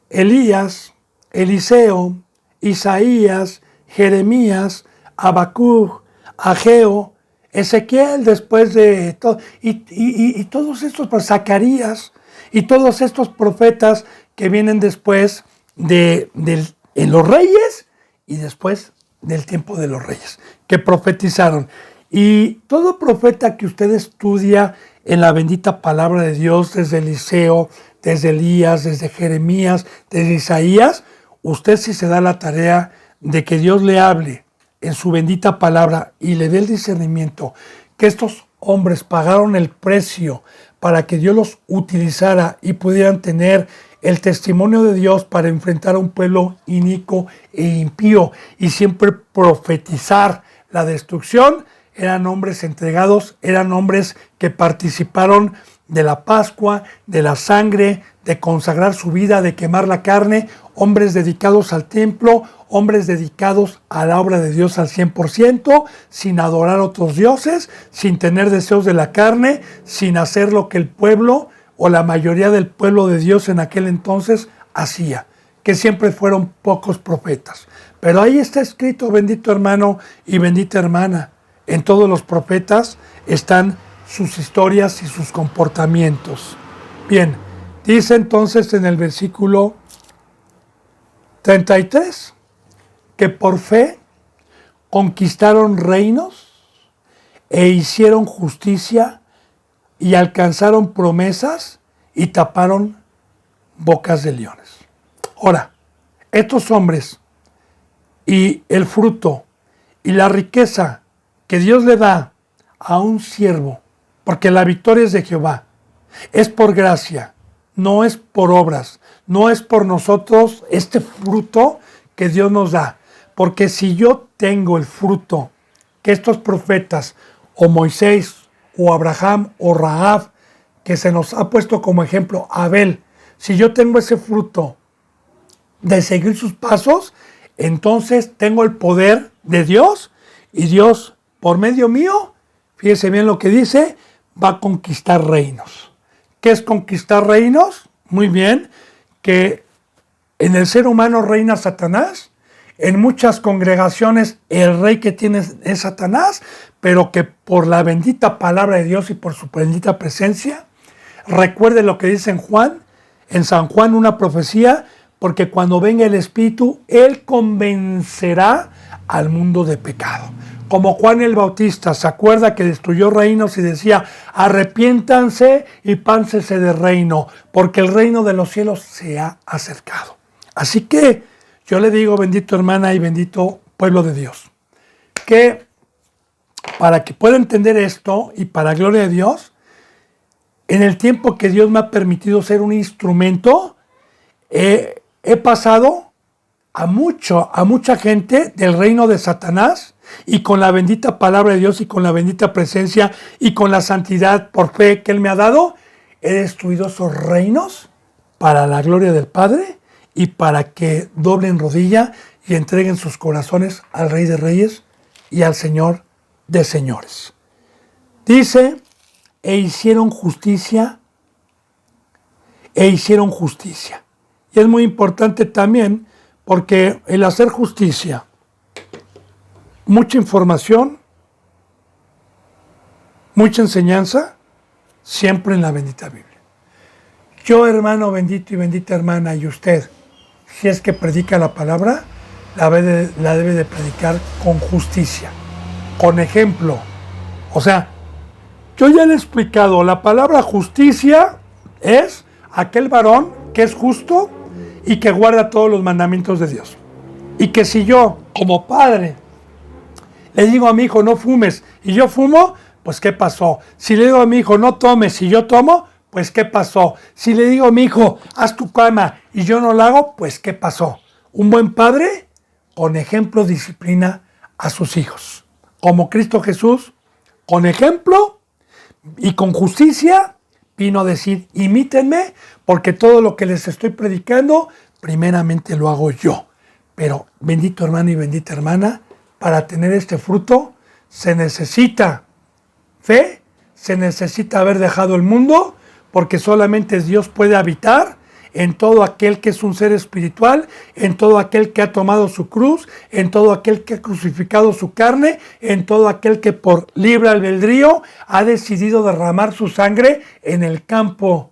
Elías, Eliseo, Isaías, Jeremías, Habacuc, Ageo, Ezequiel, después de todo, y todos estos, pues, Zacarías, y todos estos profetas que vienen después en los reyes y después del tiempo de los reyes, que profetizaron. Y todo profeta que usted estudia en la bendita palabra de Dios, desde Eliseo, desde Elías, desde Jeremías, desde Isaías, usted, si se da la tarea de que Dios le hable en su bendita palabra y le dé el discernimiento, que estos hombres pagaron el precio para que Dios los utilizara y pudieran tener el testimonio de Dios para enfrentar a un pueblo inicuo e impío y siempre profetizar la destrucción. Eran hombres entregados, eran hombres que participaron de la Pascua, de la sangre, de consagrar su vida, de quemar la carne, hombres dedicados al templo, hombres dedicados a la obra de Dios al 100%, sin adorar a otros dioses, sin tener deseos de la carne, sin hacer lo que el pueblo o la mayoría del pueblo de Dios en aquel entonces hacía, que siempre fueron pocos profetas. Pero ahí está escrito, bendito hermano y bendita hermana, en todos los profetas están sus historias y sus comportamientos. Bien, dice entonces en el versículo 33, que por fe conquistaron reinos e hicieron justicia y alcanzaron promesas y taparon bocas de leones. Ahora, estos hombres y el fruto y la riqueza que Dios le da a un siervo, porque la victoria es de Jehová, es por gracia, no es por obras, no es por nosotros este fruto que Dios nos da. Porque si yo tengo el fruto que estos profetas, o Moisés, o Abraham, o Rahab, que se nos ha puesto como ejemplo, Abel, si yo tengo ese fruto de seguir sus pasos, entonces tengo el poder de Dios, y Dios, por medio mío, fíjese bien lo que dice, va a conquistar reinos. ¿Qué es conquistar reinos? Muy bien, que en el ser humano reina Satanás. En muchas congregaciones el rey que tiene es Satanás, pero que por la bendita palabra de Dios y por su bendita presencia, recuerde lo que dice en San Juan una profecía, porque cuando venga el Espíritu, Él convencerá al mundo de pecado. Como Juan el Bautista, ¿se acuerda que destruyó reinos y decía, arrepiéntanse y pánsese de reino, porque el reino de los cielos se ha acercado? Así que yo le digo, bendito hermana y bendito pueblo de Dios, que para que pueda entender esto y para gloria de Dios, en el tiempo que Dios me ha permitido ser un instrumento, he pasado a mucha gente del reino de Satanás, y con la bendita palabra de Dios y con la bendita presencia y con la santidad por fe que Él me ha dado, he destruido esos reinos para la gloria del Padre y para que doblen rodilla y entreguen sus corazones al Rey de Reyes y al Señor de Señores. Dice, e hicieron justicia. Y es muy importante también porque el hacer justicia, mucha información, mucha enseñanza, siempre en la bendita Biblia. Yo, hermano bendito y bendita hermana, y usted, si es que predica la palabra, la debe de predicar con justicia, con ejemplo. O sea, yo ya le he explicado, la palabra justicia es aquel varón que es justo y que guarda todos los mandamientos de Dios. Y que si yo, como padre, le digo a mi hijo no fumes y yo fumo, pues ¿qué pasó? Si le digo a mi hijo no tomes y yo tomo, pues ¿qué pasó? Si le digo a mi hijo haz tu cama y yo no la hago, pues ¿qué pasó? Un buen padre con ejemplo disciplina a sus hijos. Como Cristo Jesús, con ejemplo y con justicia, vino a decir, imítenme, porque todo lo que les estoy predicando, primeramente lo hago yo. Pero bendito hermano y bendita hermana, para tener este fruto se necesita fe, se necesita haber dejado el mundo, porque solamente Dios puede habitar en todo aquel que es un ser espiritual, en todo aquel que ha tomado su cruz, en todo aquel que ha crucificado su carne, en todo aquel que por libre albedrío ha decidido derramar su sangre en el campo,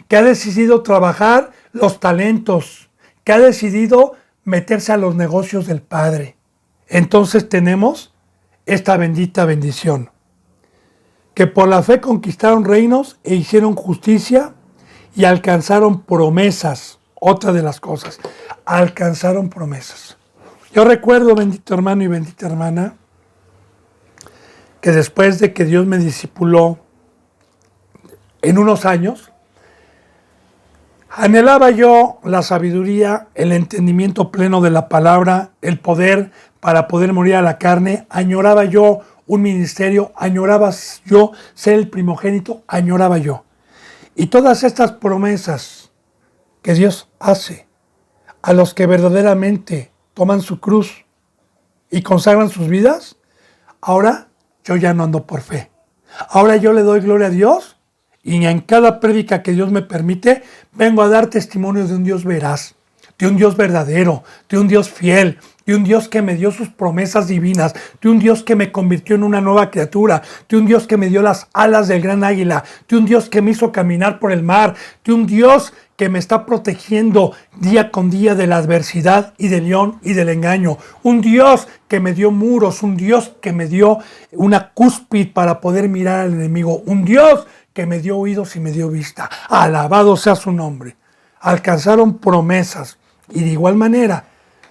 que ha decidido trabajar los talentos, que ha decidido meterse a los negocios del Padre. Entonces tenemos esta bendita bendición, que por la fe conquistaron reinos e hicieron justicia y alcanzaron promesas. Otra de las cosas, alcanzaron promesas. Yo recuerdo, bendito hermano y bendita hermana, que después de que Dios me discipuló en unos años, anhelaba yo la sabiduría, el entendimiento pleno de la palabra, el poder para poder morir a la carne. Añoraba yo un ministerio, añoraba yo ser el primogénito, añoraba yo. Y todas estas promesas que Dios hace a los que verdaderamente toman su cruz y consagran sus vidas, ahora yo ya no ando por fe. Ahora yo le doy gloria a Dios y en cada prédica que Dios me permite, vengo a dar testimonio de un Dios veraz, de un Dios verdadero, de un Dios fiel, de un Dios que me dio sus promesas divinas, de un Dios que me convirtió en una nueva criatura, de un Dios que me dio las alas del gran águila, de un Dios que me hizo caminar por el mar, de un Dios que me está protegiendo día con día de la adversidad y del león y del engaño. Un Dios que me dio muros, un Dios que me dio una cúspide para poder mirar al enemigo, un Dios que me dio oídos y me dio vista. Alabado sea su nombre. Alcanzaron promesas y de igual manera,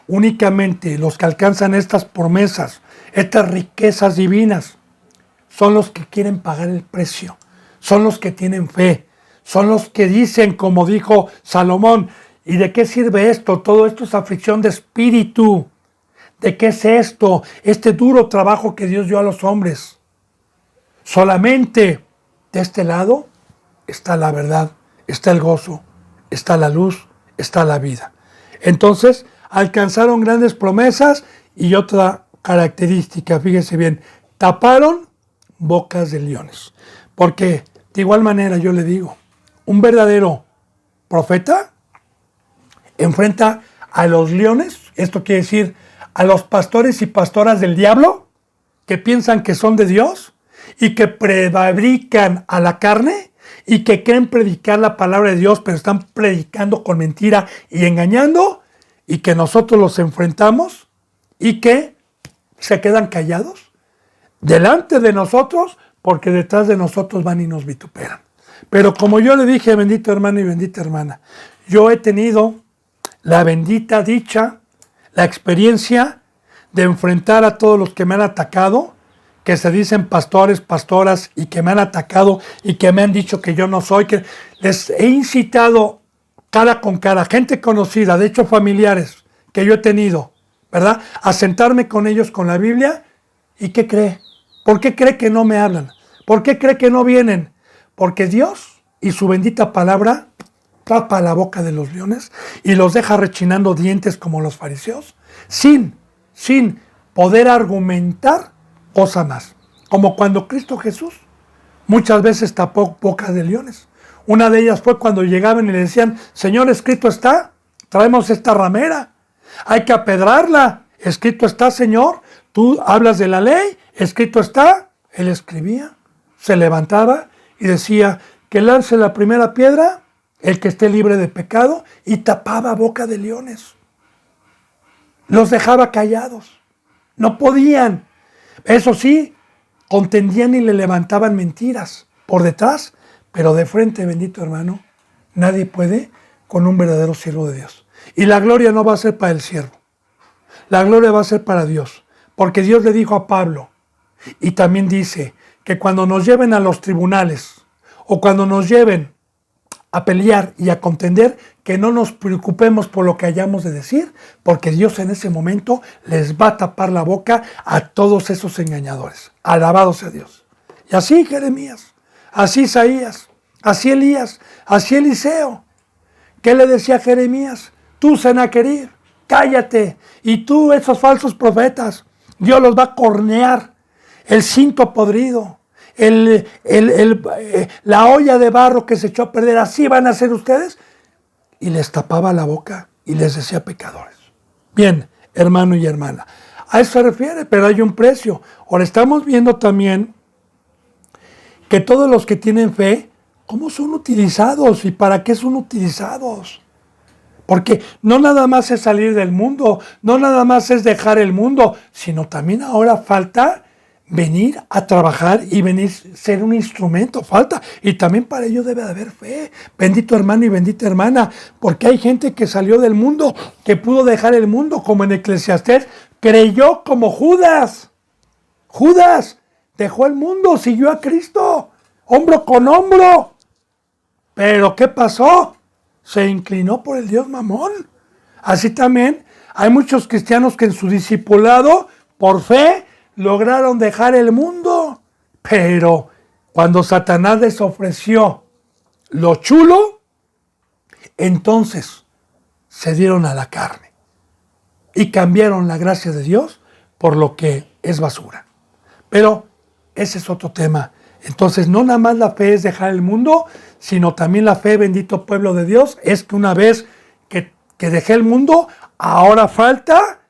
únicamente los que alcanzan estas promesas, estas riquezas divinas, son los que quieren pagar el precio, son los que tienen fe, son los que dicen, como dijo Salomón, ¿y de qué sirve esto? Todo esto es aflicción de espíritu. ¿De qué es esto? Este duro trabajo que Dios dio a los hombres. Solamente de este lado está la verdad, está el gozo, está la luz, está la vida. Entonces, alcanzaron grandes promesas y otra característica, fíjese bien, taparon bocas de leones. Porque de igual manera yo le digo, un verdadero profeta enfrenta a los leones, esto quiere decir a los pastores y pastoras del diablo que piensan que son de Dios y que predican a la carne y que creen predicar la palabra de Dios, pero están predicando con mentira y engañando, y que nosotros los enfrentamos y que se quedan callados delante de nosotros porque detrás de nosotros van y nos vituperan. Pero como yo le dije, bendito hermano y bendita hermana, yo he tenido la bendita dicha, la experiencia de enfrentar a todos los que me han atacado, que se dicen pastores, pastoras, y que me han atacado y que me han dicho que yo no soy, que les he incitado cara con cara, gente conocida, de hecho familiares que yo he tenido, ¿verdad? A sentarme con ellos con la Biblia. ¿Y qué cree? ¿Por qué cree que no me hablan? ¿Por qué cree que no vienen? Porque Dios y su bendita palabra tapa la boca de los leones y los deja rechinando dientes como los fariseos, sin poder argumentar cosa más. Como cuando Cristo Jesús muchas veces tapó bocas de leones. Una de ellas fue cuando llegaban y le decían, Señor, escrito está, traemos esta ramera, hay que apedrarla, escrito está, Señor, tú hablas de la ley, escrito está. Él escribía, se levantaba y decía, que lance la primera piedra el que esté libre de pecado, y tapaba boca de leones. Los dejaba callados, no podían. Eso sí, contendían y le levantaban mentiras por detrás, pero de frente, bendito hermano, nadie puede con un verdadero siervo de Dios. Y la gloria no va a ser para el siervo, la gloria va a ser para Dios, porque Dios le dijo a Pablo, y también dice que cuando nos lleven a los tribunales, o cuando nos lleven a pelear y a contender, que no nos preocupemos por lo que hayamos de decir, porque Dios en ese momento les va a tapar la boca a todos esos engañadores. Alabado sea Dios. Y así Jeremías, así Isaías, así Elías, así Eliseo. ¿Qué le decía a Jeremías? Tú, Sennacherib, cállate. Y tú, esos falsos profetas, Dios los va a cornear. El cinto podrido, la olla de barro que se echó a perder, así van a ser ustedes. Y les tapaba la boca y les decía pecadores. Bien, hermano y hermana, a eso se refiere, pero hay un precio. Ahora estamos viendo también que todos los que tienen fe, ¿cómo son utilizados y para qué son utilizados? Porque no nada más es salir del mundo, no nada más es dejar el mundo, sino también ahora falta venir a trabajar y venir a ser un instrumento, falta. Y también para ello debe de haber fe, bendito hermano y bendita hermana, porque hay gente que salió del mundo, que pudo dejar el mundo, como en Eclesiastés, creyó como Judas. Judas dejó el mundo, siguió a Cristo, hombro con hombro. Pero ¿qué pasó? Se inclinó por el Dios Mamón. Así también hay muchos cristianos que en su discipulado, por fe, lograron dejar el mundo. Pero cuando Satanás les ofreció lo chulo, entonces se dieron a la carne. y cambiaron la gracia de Dios por lo que es basura. Pero ese es otro tema. Entonces, no nada más la fe es dejar el mundo, sino también la fe, bendito pueblo de Dios, es que una vez que dejé el mundo, ahora falta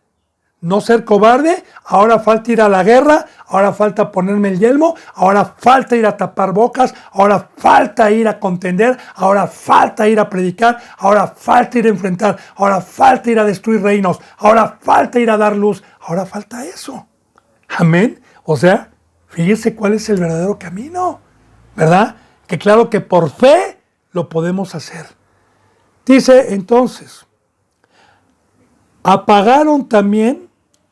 no ser cobarde, ahora falta ir a la guerra, ahora falta ponerme el yelmo, ahora falta ir a tapar bocas, ahora falta ir a contender, ahora falta ir a predicar, ahora falta ir a enfrentar, ahora falta ir a destruir reinos, ahora falta ir a dar luz, ahora falta eso. Amén. O sea, fíjese cuál es el verdadero camino, ¿verdad? Que claro que por fe lo podemos hacer. Dice entonces, apagaron también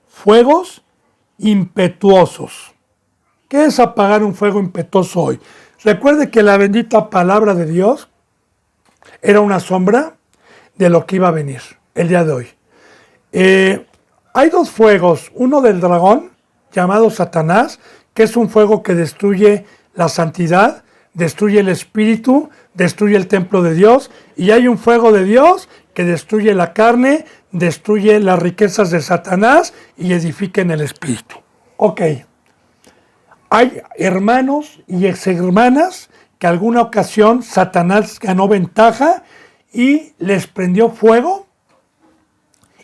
fuegos impetuosos. ¿Qué es apagar un fuego impetuoso hoy? Recuerde que la bendita palabra de Dios era una sombra de lo que iba a venir el día de hoy. Hay dos fuegos, uno del dragón, llamado Satanás, que es un fuego que destruye la santidad, destruye el espíritu, destruye el templo de Dios, y hay un fuego de Dios que destruye la carne, destruye las riquezas de Satanás y edifica en el espíritu. Ok. Hay hermanos y exhermanas que alguna ocasión Satanás ganó ventaja y les prendió fuego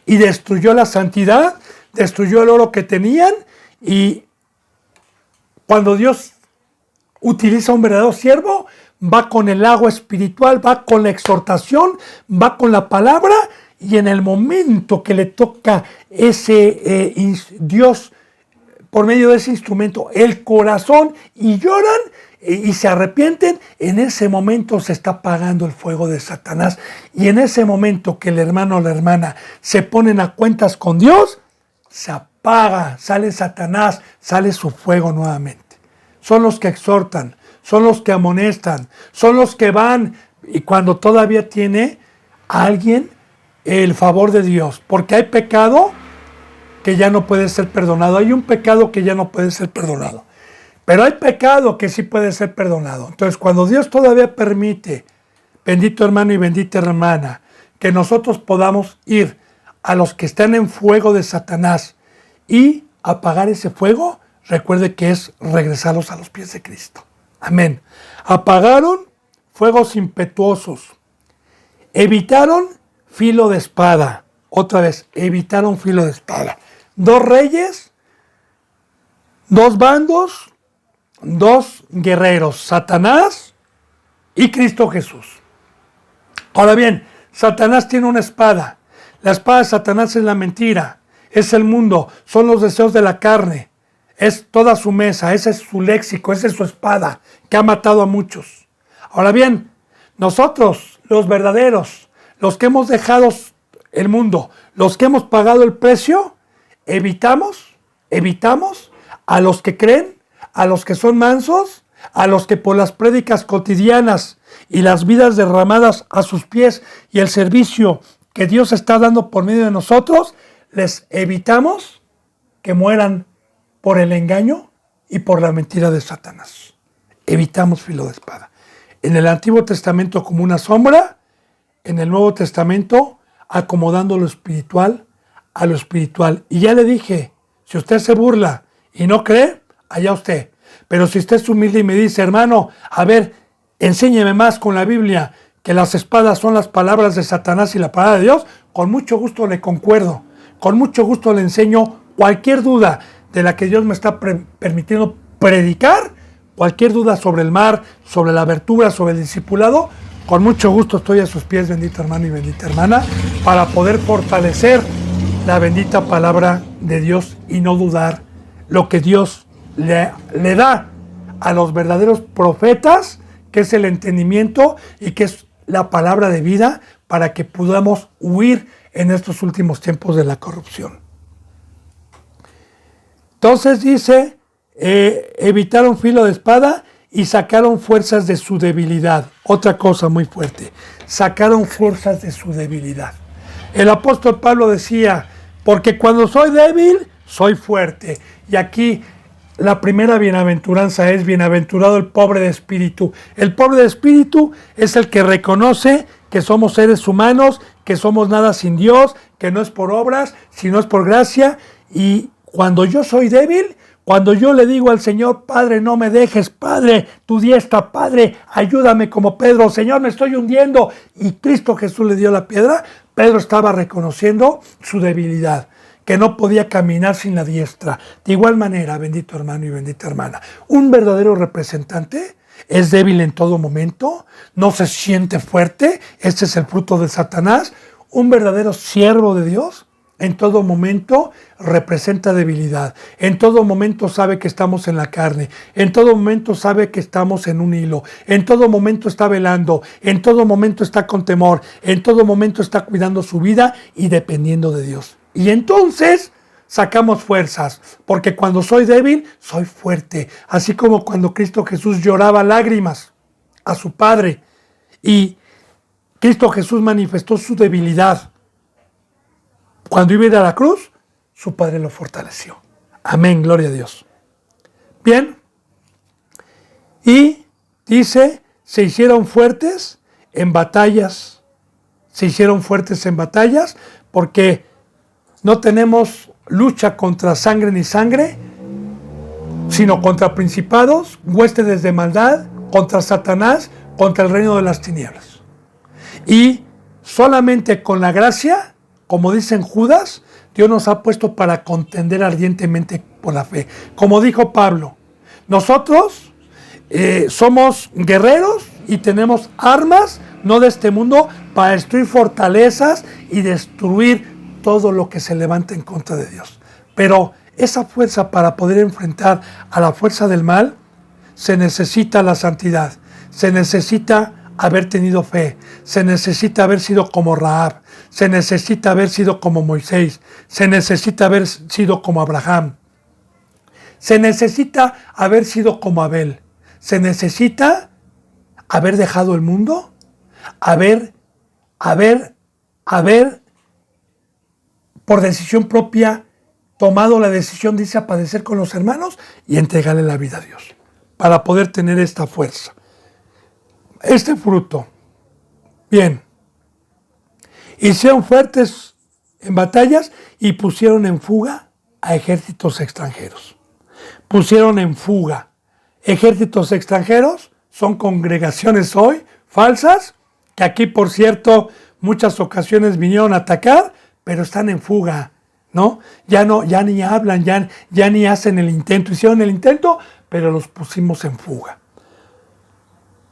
y destruyó la santidad, destruyó el oro que tenían, y cuando Dios utiliza un verdadero siervo, va con el agua espiritual, va con la exhortación, va con la palabra, y en el momento que le toca ese Dios, por medio de ese instrumento, el corazón, y lloran y se arrepienten, en ese momento se está apagando el fuego de Satanás. Y en ese momento que el hermano o la hermana se ponen a cuentas con Dios, se apaga, sale Satanás, sale su fuego nuevamente. Son los que exhortan, son los que amonestan, son los que van, y cuando todavía tiene a alguien el favor de Dios, porque hay pecado que ya no puede ser perdonado, hay un pecado que ya no puede ser perdonado, pero hay pecado que sí puede ser perdonado. Entonces, cuando Dios todavía permite, bendito hermano y bendita hermana, que nosotros podamos ir a los que están en fuego de Satanás y apagar ese fuego, recuerde que es regresarlos a los pies de Cristo. Amén. Apagaron fuegos impetuosos, evitaron filo de espada. Otra vez, evitaron filo de espada. Dos reyes, dos bandos, dos guerreros, Satanás y Cristo Jesús. Ahora bien, Satanás tiene una espada. La espada de Satanás es la mentira, es el mundo, son los deseos de la carne, es toda su mesa, ese es su léxico, esa es su espada que ha matado a muchos. Ahora bien, nosotros, los verdaderos, los que hemos dejado el mundo, los que hemos pagado el precio, evitamos a los que creen, a los que son mansos, a los que por las prédicas cotidianas y las vidas derramadas a sus pies y el servicio que Dios está dando por medio de nosotros, les evitamos que mueran por el engaño y por la mentira de Satanás. Evitamos filo de espada. En el Antiguo Testamento como una sombra, en el Nuevo Testamento acomodando lo espiritual a lo espiritual. Y ya le dije, si usted se burla y no cree, allá usted. Pero si usted es humilde y me dice, hermano, a ver, enséñeme más con la Biblia, que las espadas son las palabras de Satanás y la palabra de Dios, con mucho gusto le concuerdo, con mucho gusto le enseño cualquier duda de la que Dios me está permitiendo predicar, cualquier duda sobre el mar, sobre la abertura, sobre el discipulado, con mucho gusto estoy a sus pies, bendito hermano y bendita hermana, para poder fortalecer la bendita palabra de Dios y no dudar lo que Dios le da a los verdaderos profetas, que es el entendimiento y que es la palabra de vida, para que podamos huir en estos últimos tiempos de la corrupción. Entonces dice, evitaron filo de espada y sacaron fuerzas de su debilidad. Otra cosa muy fuerte, sacaron fuerzas de su debilidad. El apóstol Pablo decía, porque cuando soy débil, soy fuerte. Y aquí la primera bienaventuranza es, bienaventurado el pobre de espíritu. El pobre de espíritu es el que reconoce que somos seres humanos, que somos nada sin Dios, que no es por obras, sino es por gracia. Y cuando yo soy débil, cuando yo le digo al Señor, Padre, no me dejes, Padre, tu diestra, Padre, ayúdame como Pedro, Señor, me estoy hundiendo. Y Cristo Jesús le dio la piedra. Pedro estaba reconociendo su debilidad, que no podía caminar sin la diestra. De igual manera, bendito hermano y bendita hermana, un verdadero representante es débil en todo momento, no se siente fuerte, este es el fruto de Satanás. Un verdadero siervo de Dios en todo momento representa debilidad, en todo momento sabe que estamos en la carne, en todo momento sabe que estamos en un hilo, en todo momento está velando, en todo momento está con temor, en todo momento está cuidando su vida y dependiendo de Dios. Y entonces sacamos fuerzas, porque cuando soy débil, soy fuerte. Así como cuando Cristo Jesús lloraba lágrimas a su Padre y Cristo Jesús manifestó su debilidad. Cuando iba a ir a la cruz, su Padre lo fortaleció. Amén, gloria a Dios. Bien, y dice, se hicieron fuertes en batallas. Se hicieron fuertes en batallas porque no tenemos lucha contra sangre ni sangre, sino contra principados, huestes de maldad, contra Satanás, contra el reino de las tinieblas. Y solamente con la gracia, como dicen Judas, Dios nos ha puesto para contender ardientemente por la fe. Como dijo Pablo, nosotros somos guerreros y tenemos armas, no de este mundo, para destruir fortalezas y destruir todo lo que se levanta en contra de Dios. Pero esa fuerza para poder enfrentar a la fuerza del mal, se necesita la santidad, se necesita haber tenido fe, se necesita haber sido como Rahab, se necesita haber sido como Moisés, se necesita haber sido como Abraham, se necesita haber sido como Abel, se necesita haber dejado el mundo, haber por decisión propia tomado la decisión de irse a padecer con los hermanos y entregarle la vida a Dios, para poder tener esta fuerza. Este fruto, bien, hicieron fuertes en batallas y pusieron en fuga a ejércitos extranjeros. Pusieron en fuga. Ejércitos extranjeros son congregaciones hoy falsas, que aquí, por cierto, muchas ocasiones vinieron a atacar, pero están en fuga, ¿no? Ya ni hablan, ya ni hacen el intento. Hicieron el intento, pero los pusimos en fuga.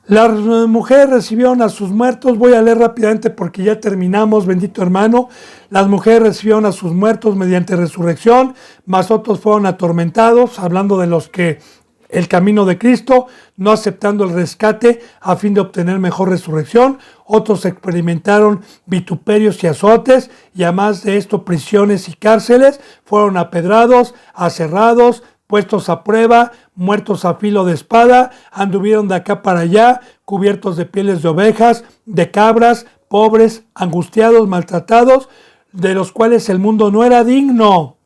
Las mujeres recibieron a sus muertos. Voy a leer rápidamente porque ya terminamos, bendito hermano. Las mujeres recibieron a sus muertos mediante resurrección, mas otros fueron atormentados, hablando de los que el camino de Cristo, no aceptando el rescate a fin de obtener mejor resurrección. Otros experimentaron vituperios y azotes, y además de esto prisiones y cárceles. Fueron apedrados, aserrados, puestos a prueba, muertos a filo de espada, anduvieron de acá para allá, cubiertos de pieles de ovejas, de cabras, pobres, angustiados, maltratados, de los cuales el mundo no era digno,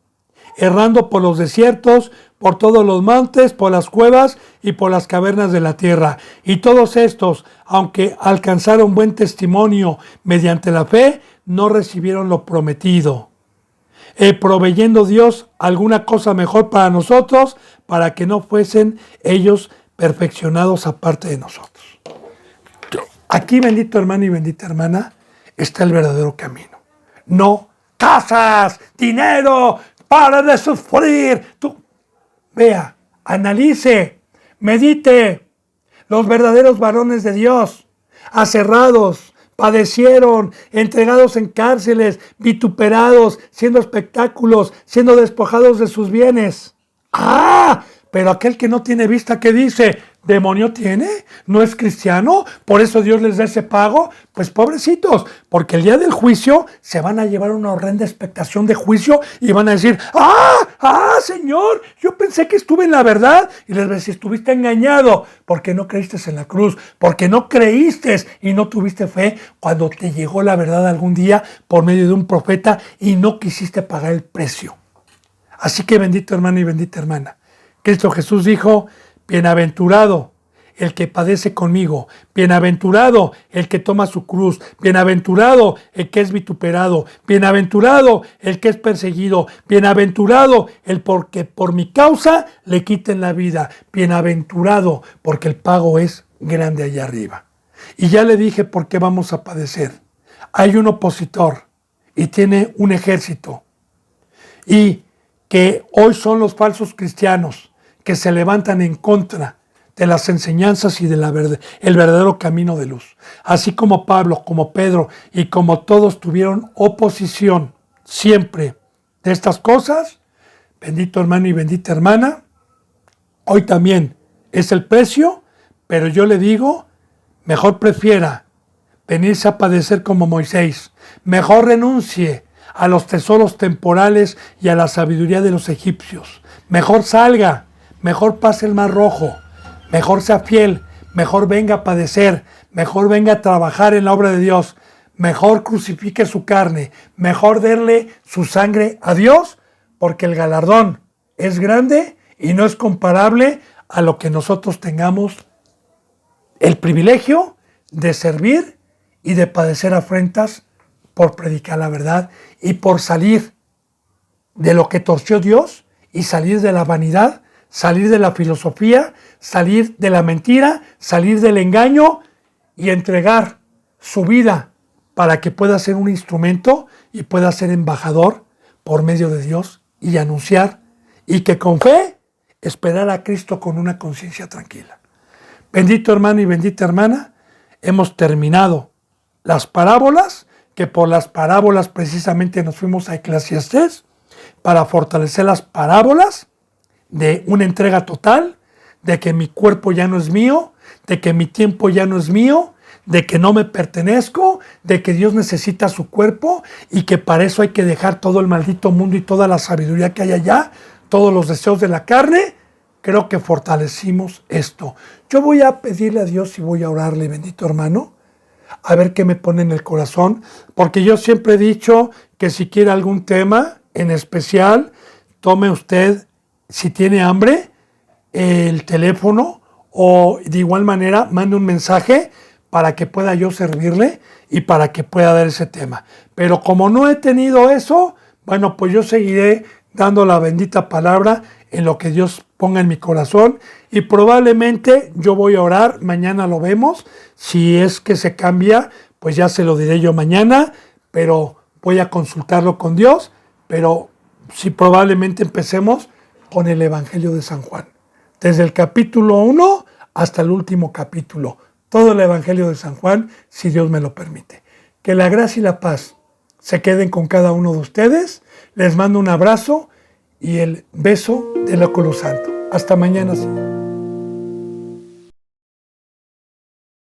errando por los desiertos, por todos los montes, por las cuevas y por las cavernas de la tierra. Y todos estos, aunque alcanzaron buen testimonio mediante la fe, no recibieron lo prometido, proveyendo Dios alguna cosa mejor para nosotros, para que no fuesen ellos perfeccionados aparte de nosotros. Aquí, bendito hermano y bendita hermana, está el verdadero camino. No casas, dinero, para de sufrir. Tú, vea, analice, medite. Los verdaderos varones de Dios, aserrados, padecieron, entregados en cárceles, vituperados, siendo espectáculos, siendo despojados de sus bienes. ¡Ah! Pero aquel que no tiene vista, ¿qué dice? ¿Demonio tiene? ¿No es cristiano? ¿Por eso Dios les da ese pago? Pues pobrecitos, porque el día del juicio se van a llevar una horrenda expectación de juicio y van a decir, Señor, yo pensé que estuve en la verdad. Y les va a decir, estuviste engañado porque no creíste en la cruz, porque no creíste y no tuviste fe cuando te llegó la verdad algún día por medio de un profeta y no quisiste pagar el precio. Así que bendito hermano y bendita hermana, Cristo Jesús dijo, bienaventurado el que padece conmigo, bienaventurado el que toma su cruz, bienaventurado el que es vituperado, bienaventurado el que es perseguido, bienaventurado el porque por mi causa le quiten la vida, bienaventurado porque el pago es grande allá arriba. Y ya le dije por qué vamos a padecer. Hay un opositor y tiene un ejército. Y que hoy son los falsos cristianos que se levantan en contra de las enseñanzas y de el verdadero camino de luz. Así como Pablo, como Pedro y como todos tuvieron oposición siempre de estas cosas, bendito hermano y bendita hermana, hoy también es el precio, pero yo le digo, mejor prefiera venirse a padecer como Moisés, mejor renuncie a los tesoros temporales y a la sabiduría de los egipcios. Mejor salga, mejor pase el mar rojo, mejor sea fiel, mejor venga a padecer, mejor venga a trabajar en la obra de Dios, mejor crucifique su carne, mejor darle su sangre a Dios, porque el galardón es grande y no es comparable a lo que nosotros tengamos el privilegio de servir y de padecer afrentas por predicar la verdad y por salir de lo que torció Dios y salir de la vanidad, salir de la filosofía, salir de la mentira, salir del engaño y entregar su vida para que pueda ser un instrumento y pueda ser embajador por medio de Dios y anunciar y que con fe esperar a Cristo con una conciencia tranquila. Bendito hermano y bendita hermana, hemos terminado las parábolas, que por las parábolas precisamente nos fuimos a Eclesiastés para fortalecer las parábolas de una entrega total, de que mi cuerpo ya no es mío, de que mi tiempo ya no es mío, de que no me pertenezco, de que Dios necesita su cuerpo y que para eso hay que dejar todo el maldito mundo y toda la sabiduría que hay allá, todos los deseos de la carne. Creo que fortalecimos esto. Yo voy a pedirle a Dios y voy a orarle, bendito hermano, a ver qué me pone en el corazón, porque yo siempre he dicho que si quiere algún tema en especial, tome usted, si tiene hambre, el teléfono o de igual manera mande un mensaje para que pueda yo servirle y para que pueda dar ese tema. Pero como no he tenido eso, bueno, pues yo seguiré dando la bendita palabra en lo que Dios ponga en mi corazón y probablemente yo voy a orar, mañana lo vemos, si es que se cambia, pues ya se lo diré yo mañana, pero voy a consultarlo con Dios, pero si probablemente empecemos con el Evangelio de San Juan, desde el capítulo 1 hasta el último capítulo, todo el Evangelio de San Juan, si Dios me lo permite. Que la gracia y la paz se queden con cada uno de ustedes, les mando un abrazo y el beso del óculo santo. Hasta mañana.